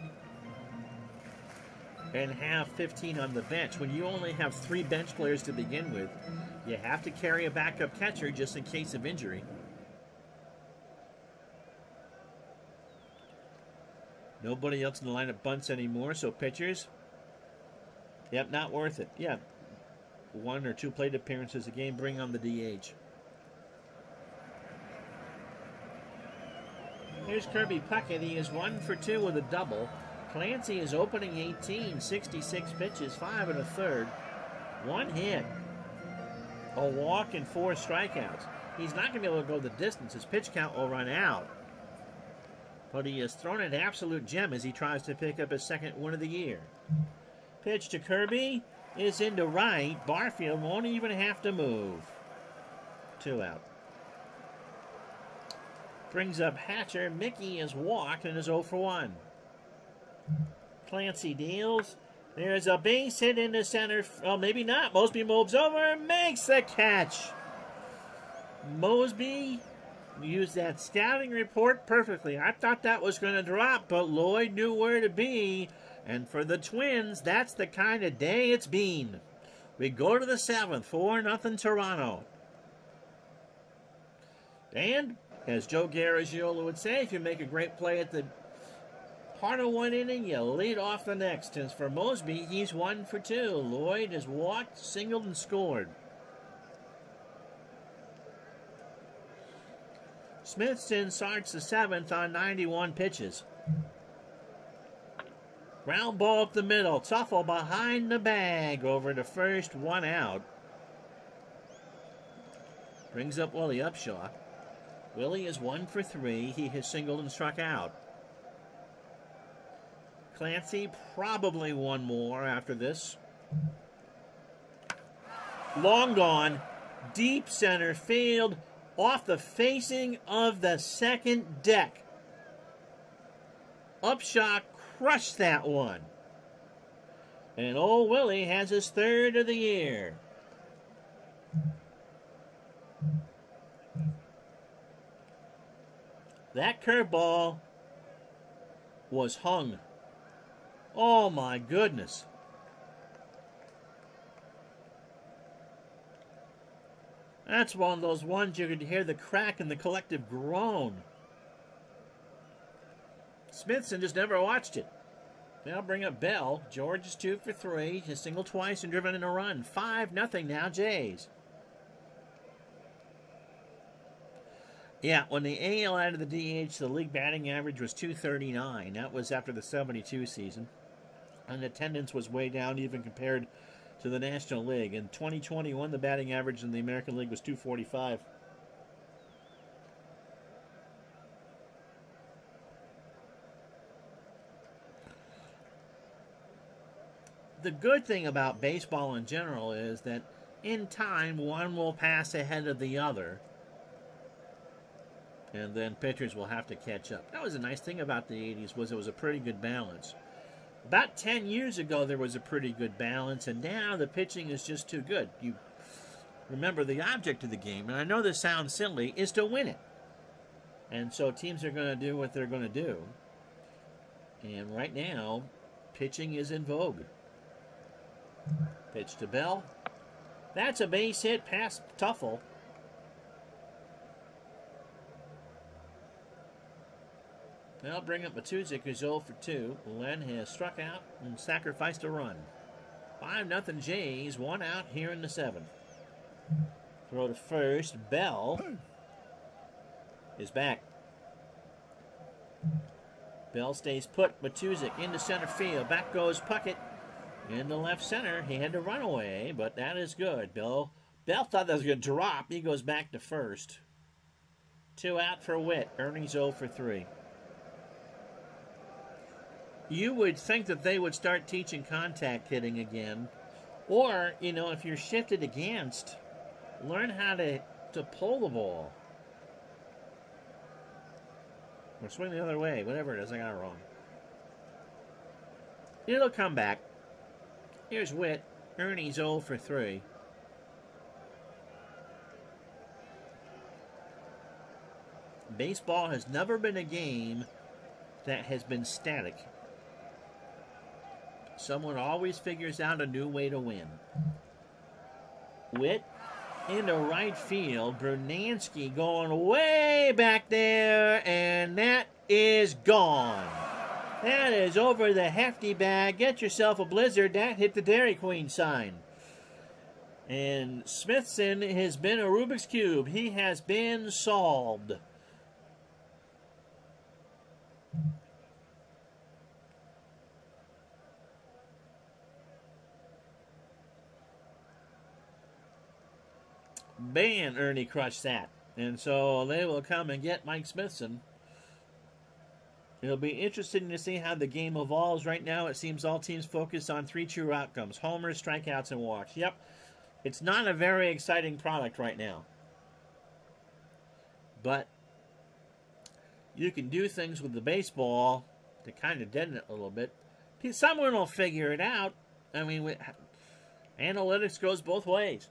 and have 15 on the bench. When you only have 3 bench players to begin with, you have to carry a backup catcher just in case of injury. Nobody else in the lineup bunts anymore, so pitchers, yep, not worth it. Yeah, 1 or 2 plate appearances a game, bring on the DH. Here's Kirby Puckett. He is 1 for 2 with a double. Clancy is opening 18, 66 pitches, 5 1/3, 1 hit, a walk, and 4 strikeouts. He's not going to be able to go the distance. His pitch count will run out. But he has thrown an absolute gem as he tries to pick up his 2nd win of the year. Pitch to Kirby is into right. Barfield won't even have to move. 2 out. Brings up Hatcher. Mickey is walked and is 0 for 1. Clancy deals. There's a base hit into center. Well, maybe not. Mosby moves over, makes the catch. Mosby used that scouting report perfectly. I thought that was going to drop, but Lloyd knew where to be. And for the Twins, that's the kind of day it's been. We go to the 7th, 4-0 Toronto. And, as Joe Garagiola would say, if you make a great play at the part of 1 inning, you lead off the next. As for Mosby, he's 1 for 2. Lloyd has walked, singled, and scored. Smithson starts the 7th on 91 pitches. Ground ball up the middle. Tuffle behind the bag over to first, 1 out. Brings up Willie Upshaw. Willie is 1 for 3. He has singled and struck out. Clancy, probably 1 more after this. Long gone. Deep center field. Off the facing of the 2nd deck. Upshaw crushed that one. And old Willie has his 3rd of the year. That curveball was hung. Oh my goodness. That's one of those ones you could hear the crack in the collective groan. Smithson just never watched it. Now bring up Bell. George is 2 for 3. He's singled twice and driven in a run. 5-0 now, Jays. Yeah, when the AL added the DH, the league batting average was .239. That was after the 72 season. And attendance was way down even compared to the National League. In 2021, the batting average in the American League was .245. The good thing about baseball in general is that in time, one will pass ahead of the other. And then pitchers will have to catch up. That was a nice thing about the 80s, was it was a pretty good balance. About 10 years ago, there was a pretty good balance, and now the pitching is just too good. You remember the object of the game, and I know this sounds silly, is to win it. And so teams are going to do what they're going to do. And right now, pitching is in vogue. Pitch to Bell. That's a base hit past Tuffle. Now bring up Matuzik, who's 0 for 2. Len has struck out and sacrificed a run. 5-0 Jays, 1 out here in the 7th. Throw to first. Bell is back. Bell stays put. Matuzik into center field. Back goes Puckett. In the left center, he had to run away, but that is good. Bell thought that was going to drop. He goes back to first. 2 out for Witt. Ernie's 0 for 3. You would think that they would start teaching contact hitting again. Or, you know, if you're shifted against, learn how to pull the ball. Or swing the other way. Whatever it is, I got it wrong. It'll come back. Here's Witt. Ernie's 0 for 3. Baseball has never been a game that has been static. Someone always figures out a new way to win. Witt into right field. Brunansky going way back there, and that is gone. That is over the hefty bag. Get yourself a blizzard. That hit the Dairy Queen sign. And Smithson has been a Rubik's Cube. He has been solved. Man, Ernie crushed that. And so they will come and get Mike Smithson. It'll be interesting to see how the game evolves. Right now, it seems all teams focus on 3 true outcomes: homers, strikeouts, and walks. Yep, it's not a very exciting product right now. But you can do things with the baseball to kind of deaden it a little bit. Someone will figure it out. I mean, analytics goes both ways.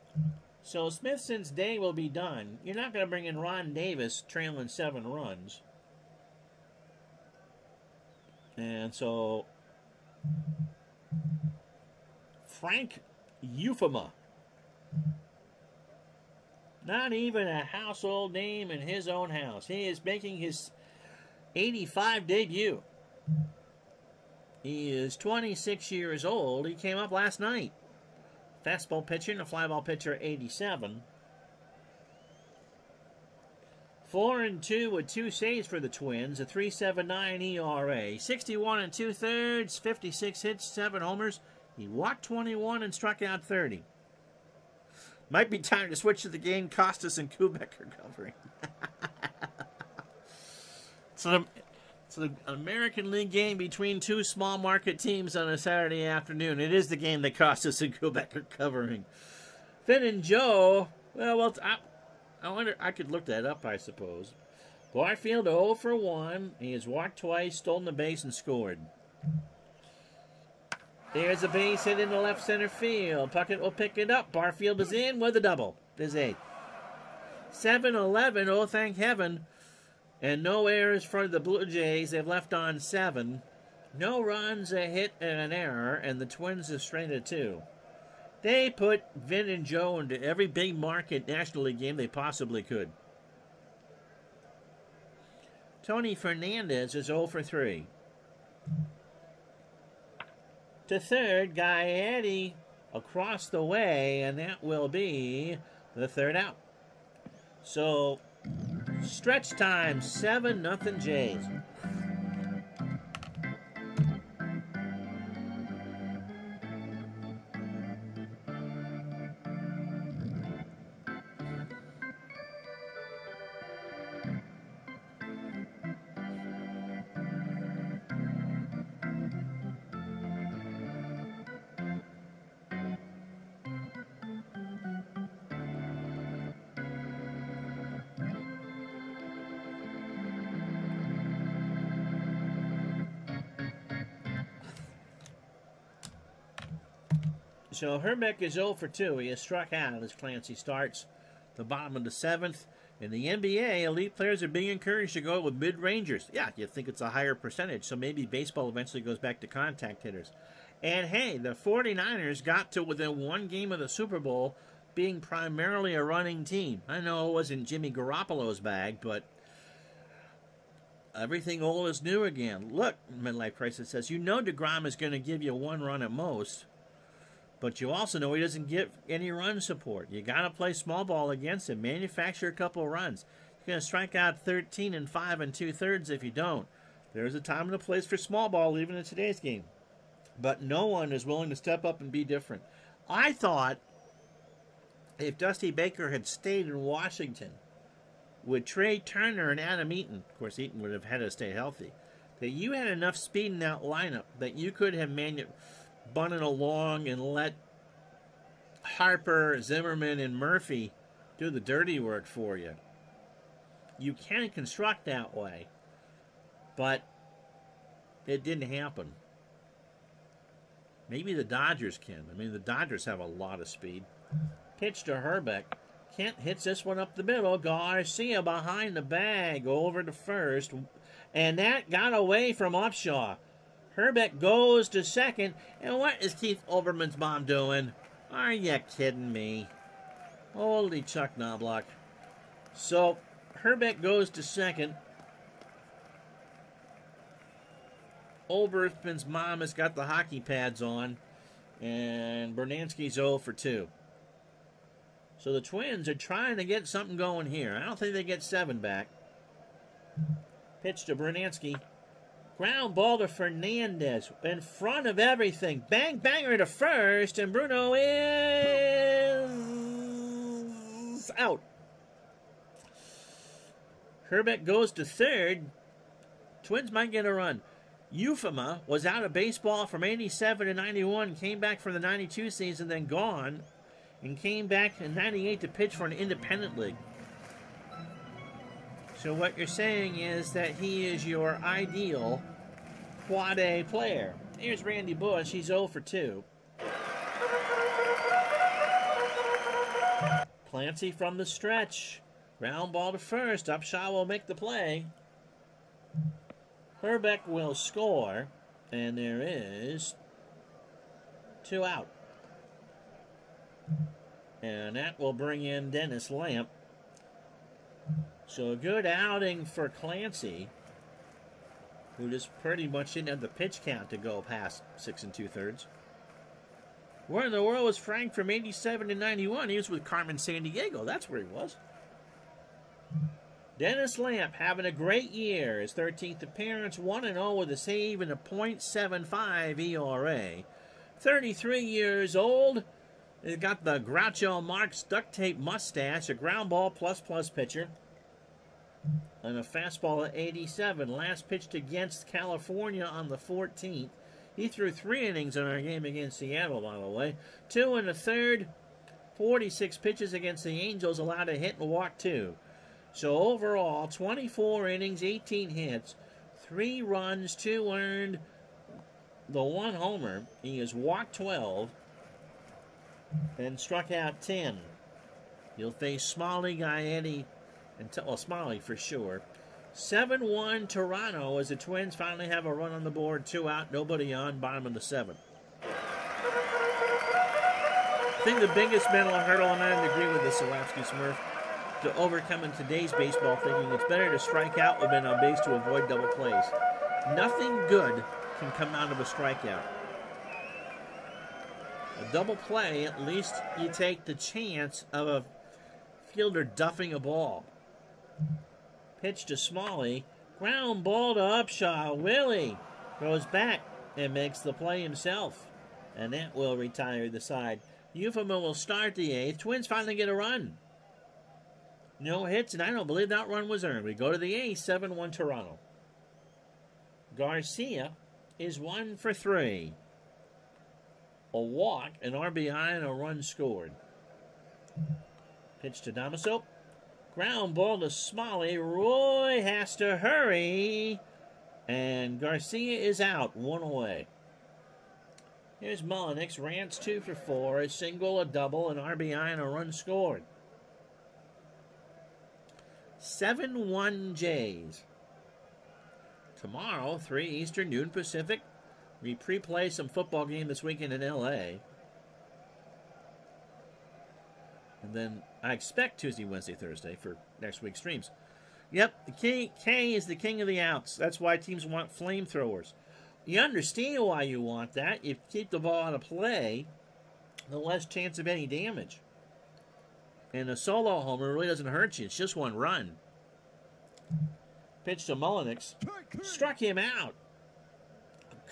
So Smithson's day will be done. You're not going to bring in Ron Davis trailing 7 runs. And so Frank Eufema, not even a household name in his own house. He is making his 85 debut. He is 26 years old. He came up last night. Fastball pitcher and a flyball pitcher, 87. 4-2 with 2 saves for the Twins, a 3.79 ERA, 61 2/3, 56 hits, 7 homers. He walked 21 and struck out 30. Might be time to switch to the game Costas and Kubek are covering. So the American League game between 2 small market teams on a Saturday afternoon. It is the game that Costas and Kubek are covering. Finn and Joe, well, I wonder, I could look that up, I suppose. Barfield 0 for 1. He has walked twice, stolen a base, and scored. There's a base hit into left center field. Puckett will pick it up. Barfield is in with a double. There's 8. 7-11, oh thank heaven. And no errors for the Blue Jays. They've left on 7. No runs, a hit, and an error, and the Twins are straight at 2. They put Vin and Joe into every big market National League game they possibly could. Tony Fernandez is 0 for 3. To third, Gaetti across the way, and that will be the 3rd out. So, stretch time, 7-0 Jays. So Herbeck is 0 for 2. He has struck out as Clancy starts the bottom of the 7th. In the NBA, elite players are being encouraged to go with mid-rangers. Yeah, you think it's a higher percentage, so maybe baseball eventually goes back to contact hitters. And hey, the 49ers got to within 1 game of the Super Bowl being primarily a running team. I know it wasn't Jimmy Garoppolo's bag, but everything old is new again. Look, Midlife Crisis says, you know DeGrom is going to give you 1 run at most. But you also know he doesn't get any run support. You got to play small ball against him. Manufacture a couple runs. You're going to strike out 13 and 5 2/3 if you don't. There's a time and a place for small ball even in today's game. But no one is willing to step up and be different. I thought if Dusty Baker had stayed in Washington with Trey Turner and Adam Eaton, of course Eaton would have had to stay healthy, that you had enough speed in that lineup that you could have bunted along and let Harper, Zimmerman, and Murphy do the dirty work for you. You can construct that way, but it didn't happen. Maybe the Dodgers can. I mean, the Dodgers have a lot of speed. Pitch to Herbeck. Kent hits this one up the middle. Garcia behind the bag over to first. And that got away from Upshaw. Herbeck goes to second. And what is Keith Olbermann's mom doing? Are you kidding me? Holy Chuck Knobloch. So, Herbeck goes to second. Olbermann's mom has got the hockey pads on. And Bernansky's 0 for 2. So the Twins are trying to get something going here. I don't think they get 7 back. Pitch to Bernansky. Ground ball to Fernandez. In front of everything. Bang, banger to first. And Bruno is out. Herbeck goes to third. Twins might get a run. Eufema was out of baseball from 87 to 91. Came back for the 92 season, then gone. And came back in 98 to pitch for an independent league. So what you're saying is that he is your ideal quad A player. Here's Randy Bush. He's 0 for 2. Clancy from the stretch. Ground ball to first. Upshaw will make the play. Herbeck will score. And there is 2 out. And that will bring in Dennis Lamp. So a good outing for Clancy, who just pretty much didn't have the pitch count to go past 6 2/3. Where in the world was Frank from 87 to 91? He was with Carmen Sandiego. That's where he was. Dennis Lamp having a great year. His 13th appearance, 1-0 with a save and a .75 ERA. 33 years old. He's got the Groucho Marx duct tape mustache, a ground ball plus pitcher, and a fastball at 87. Last pitched against California on the 14th. He threw 3 innings in our game against Seattle, by the way. 2 1/3, 46 pitches against the Angels, allowed a hit and walk 2. So overall, 24 innings, 18 hits, 3 runs, 2 earned, the 1 homer. He has walked 12 and struck out 10. You'll face Smalley, Gaetti, and Smalley for sure. 7-1 Toronto as the Twins finally have a run on the board. 2 out, nobody on, bottom of the 7th. I think the biggest mental hurdle, and I agree with this, Solapsky Smurf, to overcome in today's baseball thinking it's better to strike out with men on base to avoid double plays. Nothing good can come out of a strikeout. A double play, at least you take the chance of a fielder duffing a ball. Pitch to Smalley. Ground ball to Upshaw. Willie goes back and makes the play himself. And that will retire the side. Eufema will start the 8th. Twins finally get a run. No hits, and I don't believe that run was earned. We go to the 8th, 7-1 Toronto. Garcia is 1 for 3. A walk, an RBI, and a run scored. Pitch to Damaso. Ground ball to Smalley. Roy has to hurry. And Garcia is out, 1 away. Here's Mullenix. Rants 2 for 4. A single, a double, an RBI, and a run scored. 7-1 Jays. Tomorrow, 3 Eastern, noon Pacific. We pre-play some football game this weekend in L.A. And then I expect Tuesday, Wednesday, Thursday for next week's streams. Yep, the K is the king of the outs. That's why teams want flamethrowers. You understand why you want that. If you keep the ball out of play, the less chance of any damage. And a solo homer really doesn't hurt you. It's just 1 run. Pitch to Mullenix. Struck him out.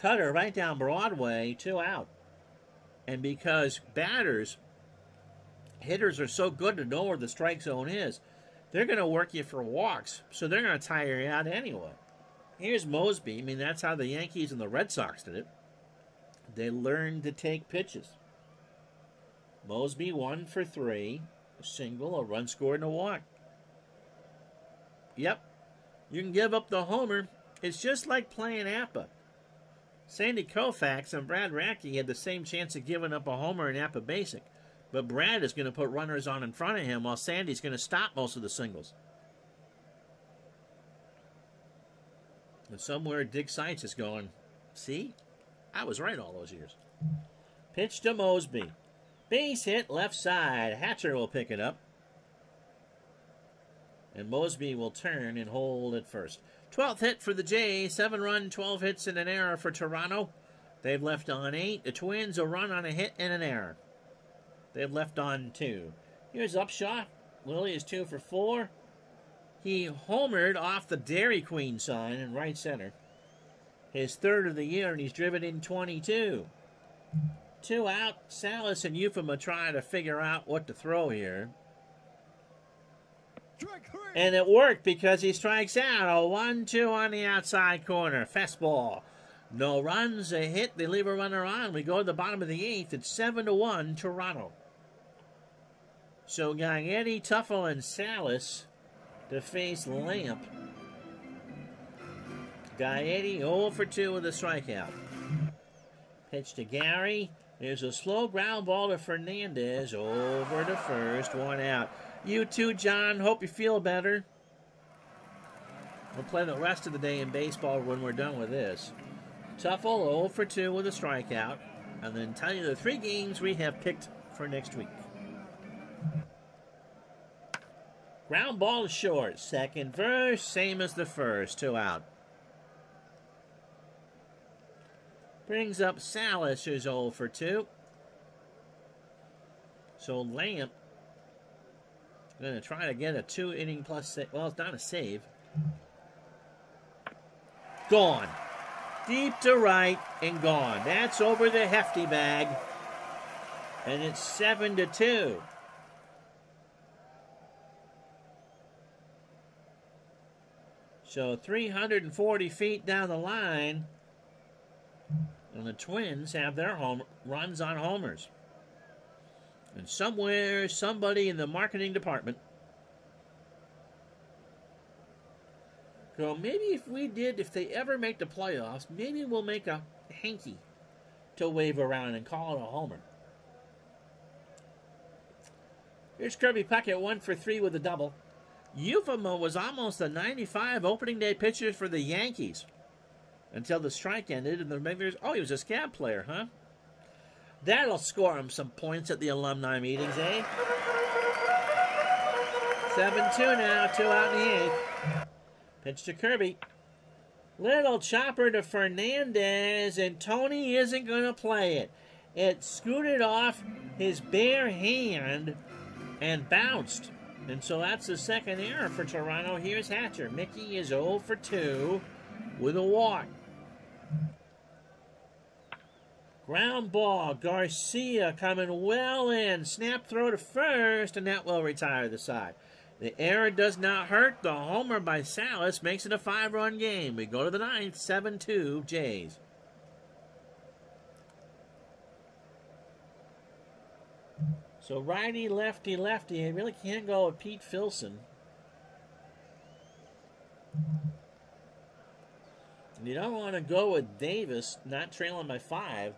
Cutter right down Broadway, 2 out. And because hitters are so good to know where the strike zone is, they're going to work you for walks. So they're going to tire you out anyway. Here's Mosby. I mean, that's how the Yankees and the Red Sox did it. They learned to take pitches. Mosby 1 for 3. A single, a run scored, and a walk. Yep. You can give up the homer. It's just like playing APA. Sandy Koufax and Brad Radke had the same chance of giving up a homer in APA Basic. But Brad is going to put runners on in front of him while Sandy's going to stop most of the singles. And somewhere Dick Seitz is going, see? I was right all those years. Pitch to Mosby. Base hit left side. Hatcher will pick it up. And Mosby will turn and hold at first. 12th hit for the Jays. 7 run, 12 hits and an error for Toronto. They've left on 8. The Twins a run on a hit and an error. They've left on 2. Here's Upshaw. Lilly is 2 for 4. He homered off the Dairy Queen sign in right center. His 3rd of the year, and he's driven in 22. 2 out. Salas and Euphoria trying to figure out what to throw here. And it worked because he strikes out. A 1-2 on the outside corner. Fastball. No runs, a hit. They leave a runner on. We go to the bottom of the 8th. It's 7-1 Toronto. So Gaetti, Tuffle, and Salas to face Lamp. Gaetti 0 for 2 with a strikeout. Pitch to Gary. There's a slow ground ball to Fernandez. Over to first. 1 out. You too, John. Hope you feel better. We'll play the rest of the day in baseball when we're done with this. Tuffle 0 for 2 with a strikeout. And then tell you the 3 games we have picked for next week. Ground ball is short. Second verse, same as the first. 2 out. Brings up Salas, who's 0 for 2. So Lamp going to try to get a 2-inning plus save. Well, it's not a save. Gone. Deep to right and gone. That's over the hefty bag. And it's 7-2. So 340 feet down the line. And the Twins have their home runs on homers. And somewhere, somebody in the marketing department go, maybe if they ever make the playoffs, maybe we'll make a hanky to wave around and call it a homer. Here's Kirby Puckett, 1 for 3 with a double. Euphoria was almost a 95 opening day pitcher for the Yankees until the strike ended, and the Mariners. Oh, he was a scab player, huh? That'll score him some points at the alumni meetings, eh? 7-2 now, 2 out in the 8th. Pitch to Kirby. Little chopper to Fernandez, and Tony isn't going to play it. It scooted off his bare hand and bounced. And so that's the second error for Toronto. Here's Hatcher. Mickey is 0 for 2 with a walk. Ground ball. Garcia coming well in. Snap throw to first, and that will retire the side. The error does not hurt. The homer by Salas makes it a 5-run game. We go to the 9th, 7-2 Jays. So righty, lefty, lefty. You really can't go with Pete Filson. You don't want to go with Davis, not trailing by 5.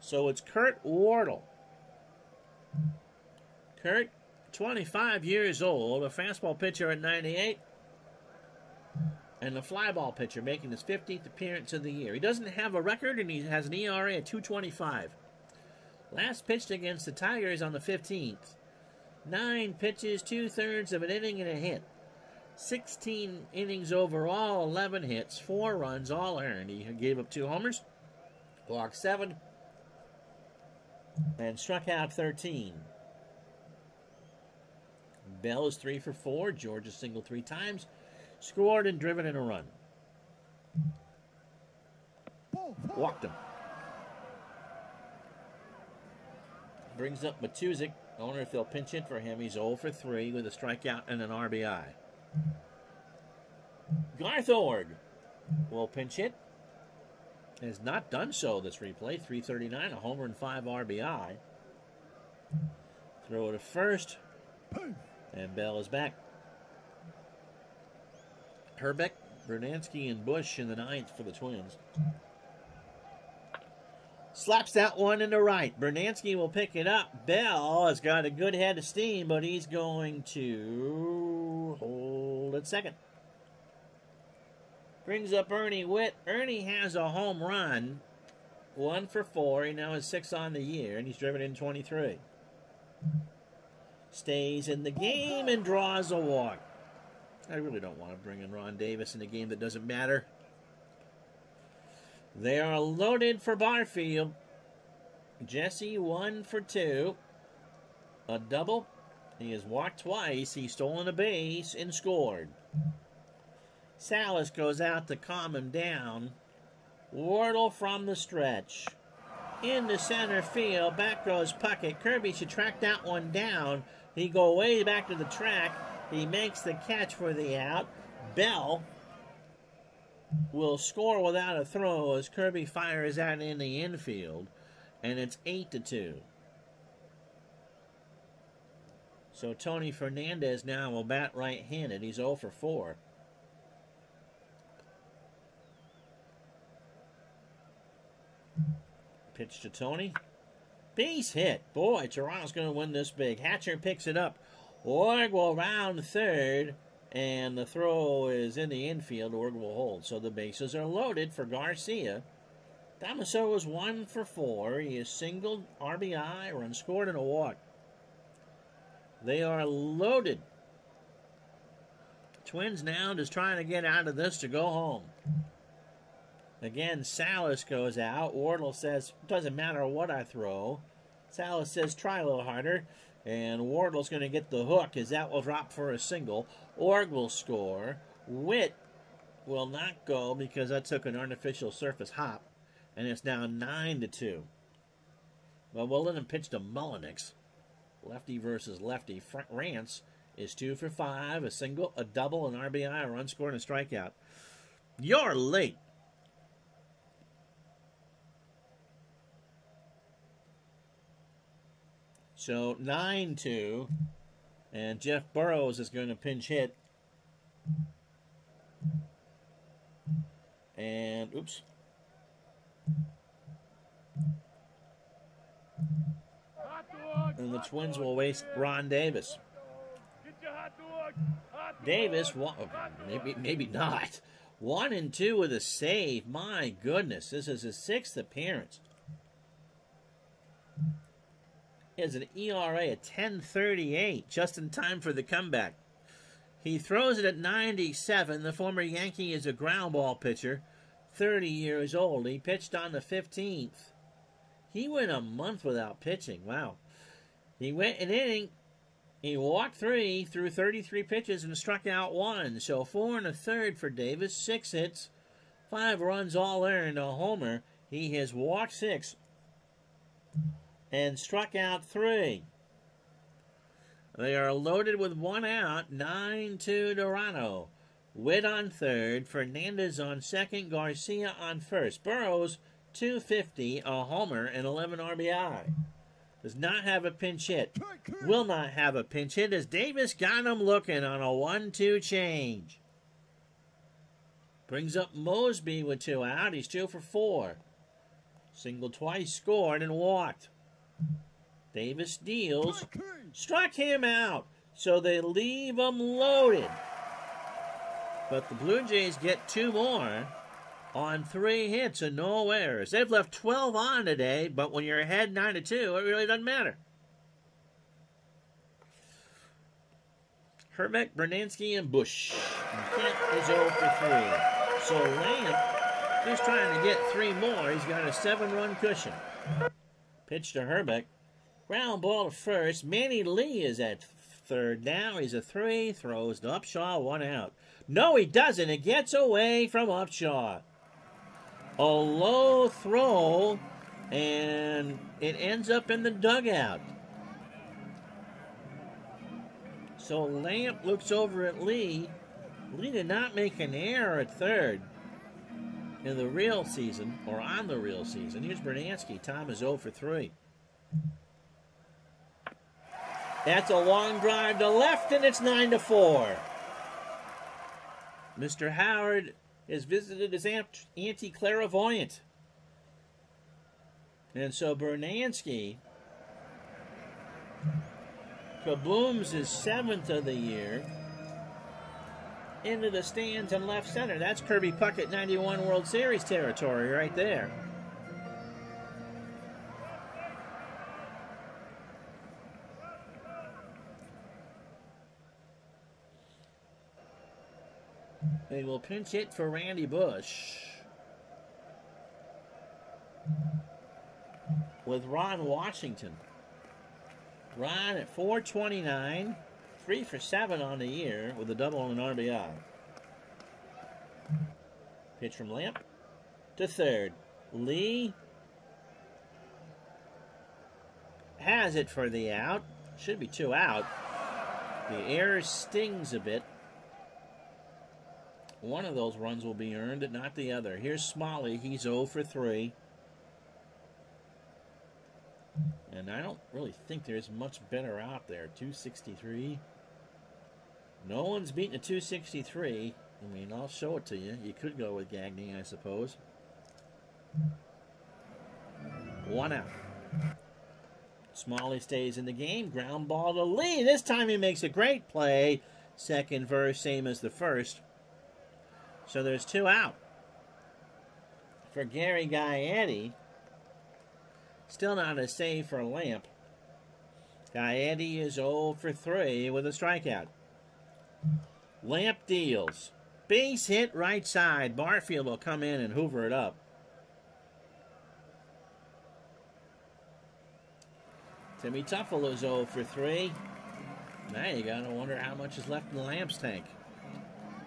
So it's Kurt Wardle. Kurt, 25 years old, a fastball pitcher at 98, and a fly ball pitcher making his 15th appearance of the year. He doesn't have a record, and he has an ERA at 2.25. Last pitched against the Tigers on the 15th. 9 pitches, 2/3 of an inning and a hit. 16 innings overall, 11 hits, 4 runs, all earned. He gave up 2 homers, walked 7, and struck out 13. Bell is 3 for 4. George has singled 3 times, scored and driven in a run. Walked him. Brings up Matuzik. I wonder if they'll pinch hit for him. He's 0 for 3 with a strikeout and an RBI. Garthorg will pinch hit. Has not done so this replay. 339, a homer and 5 RBI. Throw to first. And Bell is back. Herbeck, Bernansky, and Bush in the 9th for the Twins. Slaps that one in the right. Bernansky will pick it up. Bell has got a good head of steam, but he's going to hold at second. Brings up Ernie Witt. Ernie has a home run. 1 for 4. He now has 6 on the year, and he's driven in 23. Stays in the game and draws a walk. I really don't want to bring in Ron Davis in a game that doesn't matter. They are loaded for Barfield. Jesse 1 for 2. A double. He has walked twice. He's stolen a base and scored. Salas goes out to calm him down. Wardle from the stretch. Into center field. Back goes Puckett. Kirby should track that one down. He go way back to the track. He makes the catch for the out. Bell will score without a throw as Kirby fires out in the infield. And it's 8-2. So Tony Fernandez now will bat right-handed. He's 0 for 4. Pitch to Tony. Base hit. Boy, Toronto's going to win this big. Hatcher picks it up. Org will round third. And the throw is in the infield. Org will hold. So the bases are loaded for Garcia. Damaso is 1 for 4. He is singled, RBI, run scored, and a walk. They are loaded. Twins now just trying to get out of this to go home. Again, Salas goes out. Wardle says, doesn't matter what I throw. Salas says, try a little harder. And Wardle's going to get the hook as that will drop for a single. Org will score. Witt will not go because that took an artificial surface hop. And it's now 9-2. Well, we'll let him pitch to Mullenix. Lefty versus lefty. Rance is 2 for 5. A single, a double, an RBI, a run scored, and a strikeout. You're late. So 9-2. And Jeff Burrows is going to pinch hit. And, oops. And the Twins will waste Ron Davis. Davis, maybe not. 1 and 2 with a save. My goodness, this is his 6th appearance. He has an ERA of 10.38, just in time for the comeback. He throws it at 97. The former Yankee is a ground ball pitcher, 30 years old. He pitched on the 15th. He went a month without pitching. Wow. He went an inning. He walked 3, threw 33 pitches, and struck out 1. So 4 1/3 for Davis. 6 hits, 5 runs all earned, a homer. He has walked 6 and struck out 3. They are loaded with 1 out. 9-2 Toronto. Witt on third. Fernandez on second. Garcia on first. Burrows, 250, a homer, and 11 RBI. Does not have a pinch hit. Will not have a pinch hit as Davis got him looking on a 1-2 change. Brings up Mosby with 2 out. He's 2 for 4. Singled twice, scored, and walked. Davis deals. Struck him out. So they leave him loaded. But the Blue Jays get 2 more on 3 hits and no errors. They've left 12 on today, but when you're ahead 9-2, it really doesn't matter. Herbeck, Bernansky, and Bush. And Kent is 0 for 3. So Lamp just trying to get 3 more. He's got a 7-run cushion. Pitch to Herbeck. Ground ball to first. Manny Lee is at third now. He's a 3. Throws to Upshaw. 1 out. No, he doesn't. It gets away from Upshaw. A low throw, and it ends up in the dugout. So Lamp looks over at Lee. Lee did not make an error at third in the real season, or on the real season. Here's Bernansky. Tom is 0 for 3. That's a long drive to left, and it's 9-4. Mr. Howard is visited as anti-clairvoyant. And so Bernansky kabooms his 7th of the year into the stands in left center. That's Kirby Puckett 91 World Series territory right there. They will pinch hit for Randy Bush with Ron Washington. Ron at .429, 3 for 7 on the year with a double and an RBI. Pitch from Lamp to third. Lee has it for the out. Should be 2 out. The error stings a bit. One of those runs will be earned, but not the other. Here's Smalley. He's 0 for 3. And I don't really think there's much better out there. 263. No one's beaten a 263. I mean, I'll show it to you. You could go with Gagne, I suppose. 1 out. Smalley stays in the game. Ground ball to Lee. This time he makes a great play. Second verse, same as the first. So there's 2 out. For Gary Gaetti. Still not a save for Lamp. Gaetti is 0 for 3 with a strikeout. Lamp deals. Base hit right side. Barfield will come in and hoover it up. Timmy Tuffle is 0 for 3. Now you gotta wonder how much is left in the Lamp's tank.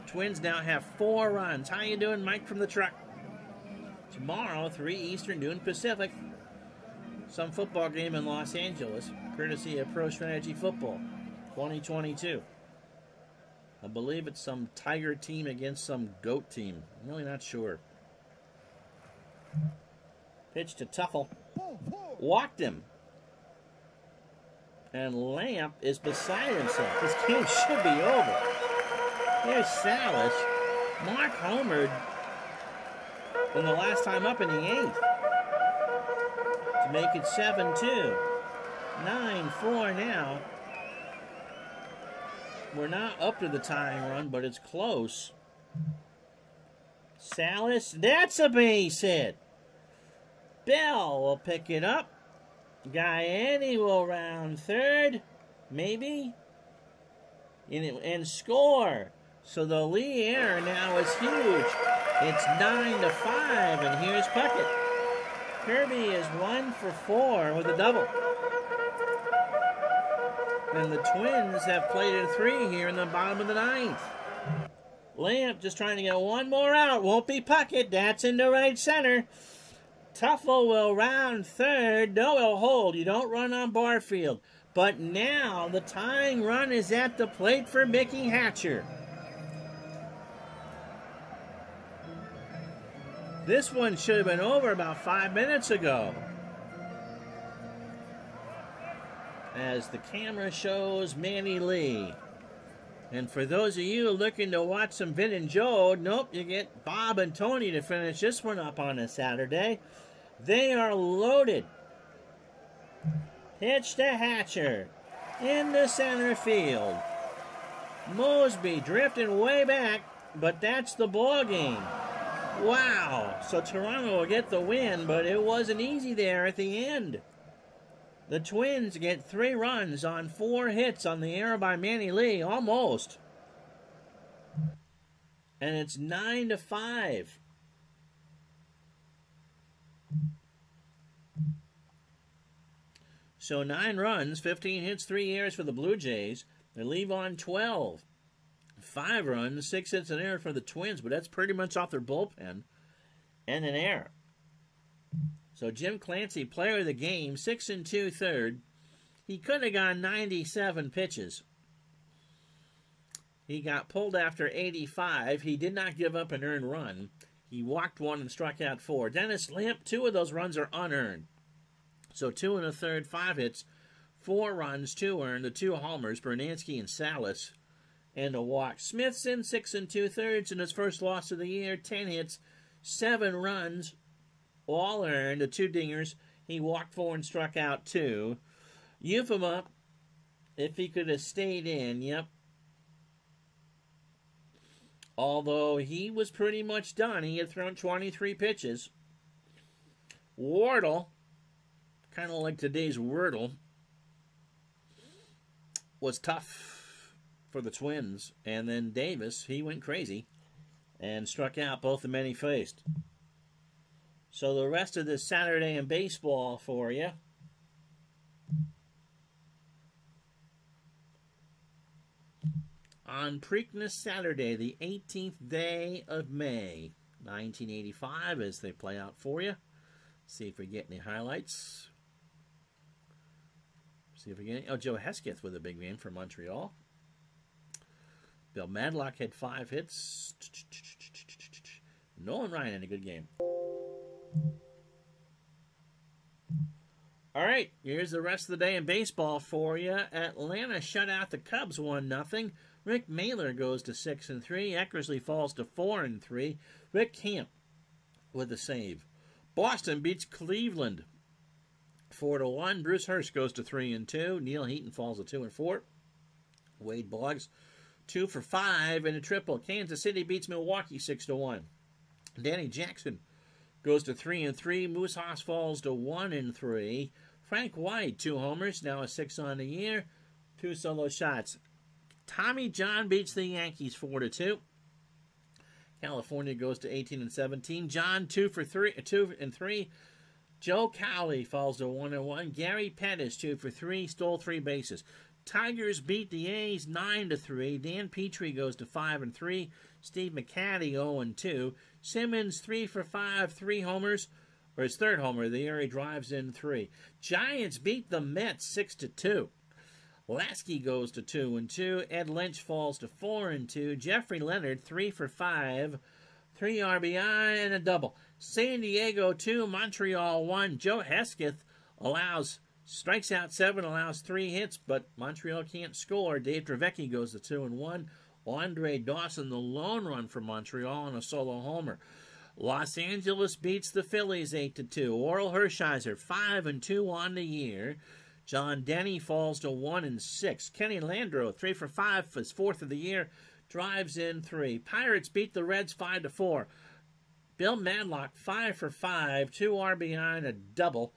Twins now have 4 runs. How you doing, Mike from the truck? Tomorrow, 3 Eastern, noon Pacific. Some football game in Los Angeles, courtesy of Pro Strategy Football 2022. I believe it's some Tiger team against some Goat team. I'm really not sure. Pitch to Tuffle. Walked him. And Lamp is beside himself. This game should be over. Here's Salas. Mark homered in the last time up in the 8th. To make it 7-2. 9-4 now. We're not up to the tying run, but it's close. Salas, that's a base hit. Bell will pick it up. Gaetti will round third, maybe, and score. So the Lee error now is huge. It's 9-5, and here's Puckett. Kirby is 1 for 4 with a double. And the Twins have played a 3 here in the bottom of the 9th. Lamp just trying to get one more out. Won't be Puckett. That's into right center. Tuffle will round third. No, he'll hold. You don't run on Barfield. But now the tying run is at the plate for Mickey Hatcher. This one should have been over about 5 minutes ago. As the camera shows Manny Lee. And for those of you looking to watch some Vin and Joe, nope, you get Bob and Tony to finish this one up on a Saturday. They are loaded. Pitch to Hatcher. In the center field. Mosby drifting way back, but that's the ball game. Wow. So Toronto will get the win, but it wasn't easy there at the end. The Twins get 3 runs on 4 hits on the error by Manny Lee, almost. And it's 9-5. So 9 runs, 15 hits, 3 errors for the Blue Jays. They leave on 12. 5 runs, 6 hits, and error for the Twins, but that's pretty much off their bullpen. And an error. So Jim Clancy, player of the game, 6 2/3. He could have gone 97 pitches. He got pulled after 85. He did not give up an earned run. He walked 1 and struck out 4. Dennis Lamp, 2 of those runs are unearned. So 2 1/3, 5 hits, 4 runs, 2 earned, the 2 homers, Bernansky and Salas, and a walk. Smithson, 6 2/3 in his first loss of the year, 10 hits, 7 runs, all earned, the 2 dingers, He walked 4 and struck out 2. Euphemus, if he could have stayed in, yep. Although he was pretty much done. He had thrown 23 pitches. Wardle, kind of like today's Wordle, was tough for the Twins. And then Davis, he went crazy and struck out both the men he faced. So the rest of this Saturday in baseball for you. On Preakness Saturday, the 18th day of May, 1985, as they play out for you. See if we get any highlights. See if we get any. Oh, Joe Hesketh with a big game for Montreal. Bill Madlock had 5 hits. Nolan Ryan had a good game. All right, here's the rest of the day in baseball for you. Atlanta shut out the Cubs 1-0. Rick Mahler goes to 6-3. Eckersley falls to 4-3. Rick Camp with a save. Boston beats Cleveland 4-1. Bruce Hurst goes to 3-2. Neil Heaton falls to 2-4. Wade Boggs 2 for 5 in a triple. Kansas City beats Milwaukee 6-1. Danny Jackson goes to 3-3. Moose Haas falls to 1-3. Frank White 2 homers, now a 6 on the year. 2 solo shots. Tommy John beats the Yankees 4-2. California goes to 18-17. John 2 for 3. Joe Cowley falls to 1-1. Gary Pettis 2 for 3, stole 3 bases. Tigers beat the A's 9-3. Dan Petrie goes to 5-3. Steve McCaddy 0-2. Simmons 3 for 5, 3 homers, or his 3rd homer of the year. He drives in 3. Giants beat the Mets 6-2. Lasky goes to 2-2. Ed Lynch falls to 4-2. Jeffrey Leonard 3 for 5, 3 RBI and a double. San Diego 2, Montreal 1. Joe Hesketh strikes out 7, allows 3 hits, but Montreal can't score. Dave Trevecki goes to 2-1. Andre Dawson, the lone run for Montreal, and a solo homer. Los Angeles beats the Phillies 8-2. Oral Hershiser 5-2 on the year. John Denny falls to 1-6. Kenny Landreau 3 for 5, his 4th of the year, drives in 3. Pirates beat the Reds 5-4. Bill Madlock 5 for 5, 2 RBI and a double.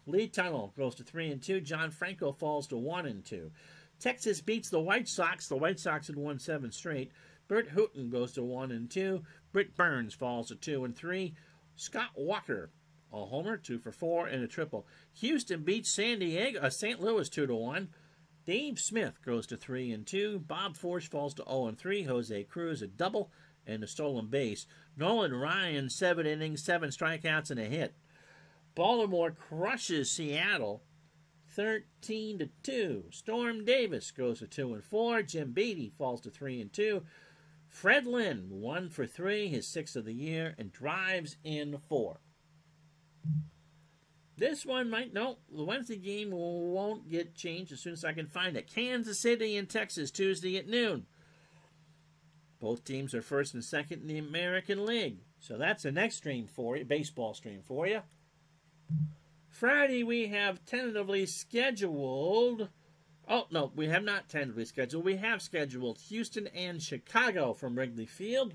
Lee Tunnel goes to 3-2. John Franco falls to 1-2. Texas beats the White Sox. The White Sox had won 7 straight. Bert Hooton goes to 1-2. Britt Burns falls to 2-3. Scott Walker, a homer, 2 for 4 and a triple. Houston beats St. Louis 2-1. Dave Smith goes to 3-2. Bob Force falls to 0-3. Jose Cruz a double and a stolen base. Nolan Ryan 7 innings, 7 strikeouts and a hit. Baltimore crushes Seattle 13-2. Storm Davis goes to 2-4. Jim Beattie falls to 3-2. Fred Lynn 1 for 3, his 6th of the year, and drives in 4. This one the Wednesday game won't get changed as soon as I can find it. Kansas City and Texas, Tuesday at noon. Both teams are 1st and 2nd in the American League. So that's the next stream for you, baseball stream for you. Friday we have tentatively scheduled... Oh, no, we have not tentatively scheduled. We have scheduled Houston and Chicago from Wrigley Field.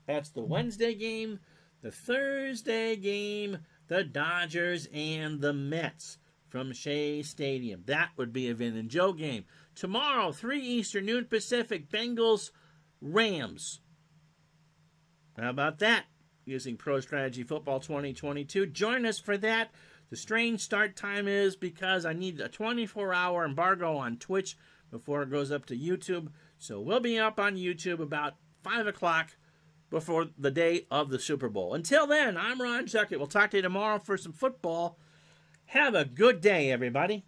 That's the Wednesday game. The Thursday game, the Dodgers and the Mets from Shea Stadium. That would be a Vin and Joe game. Tomorrow, 3 Eastern, noon Pacific, Bengals, Rams. How about that? Using Pro Strategy Football 2022. Join us for that. The strange start time is because I need a 24-hour embargo on Twitch before it goes up to YouTube. So we'll be up on YouTube about 5 o'clock before the day of the Super Bowl. Until then, I'm Ron Zuckett. We'll talk to you tomorrow for some football. Have a good day, everybody.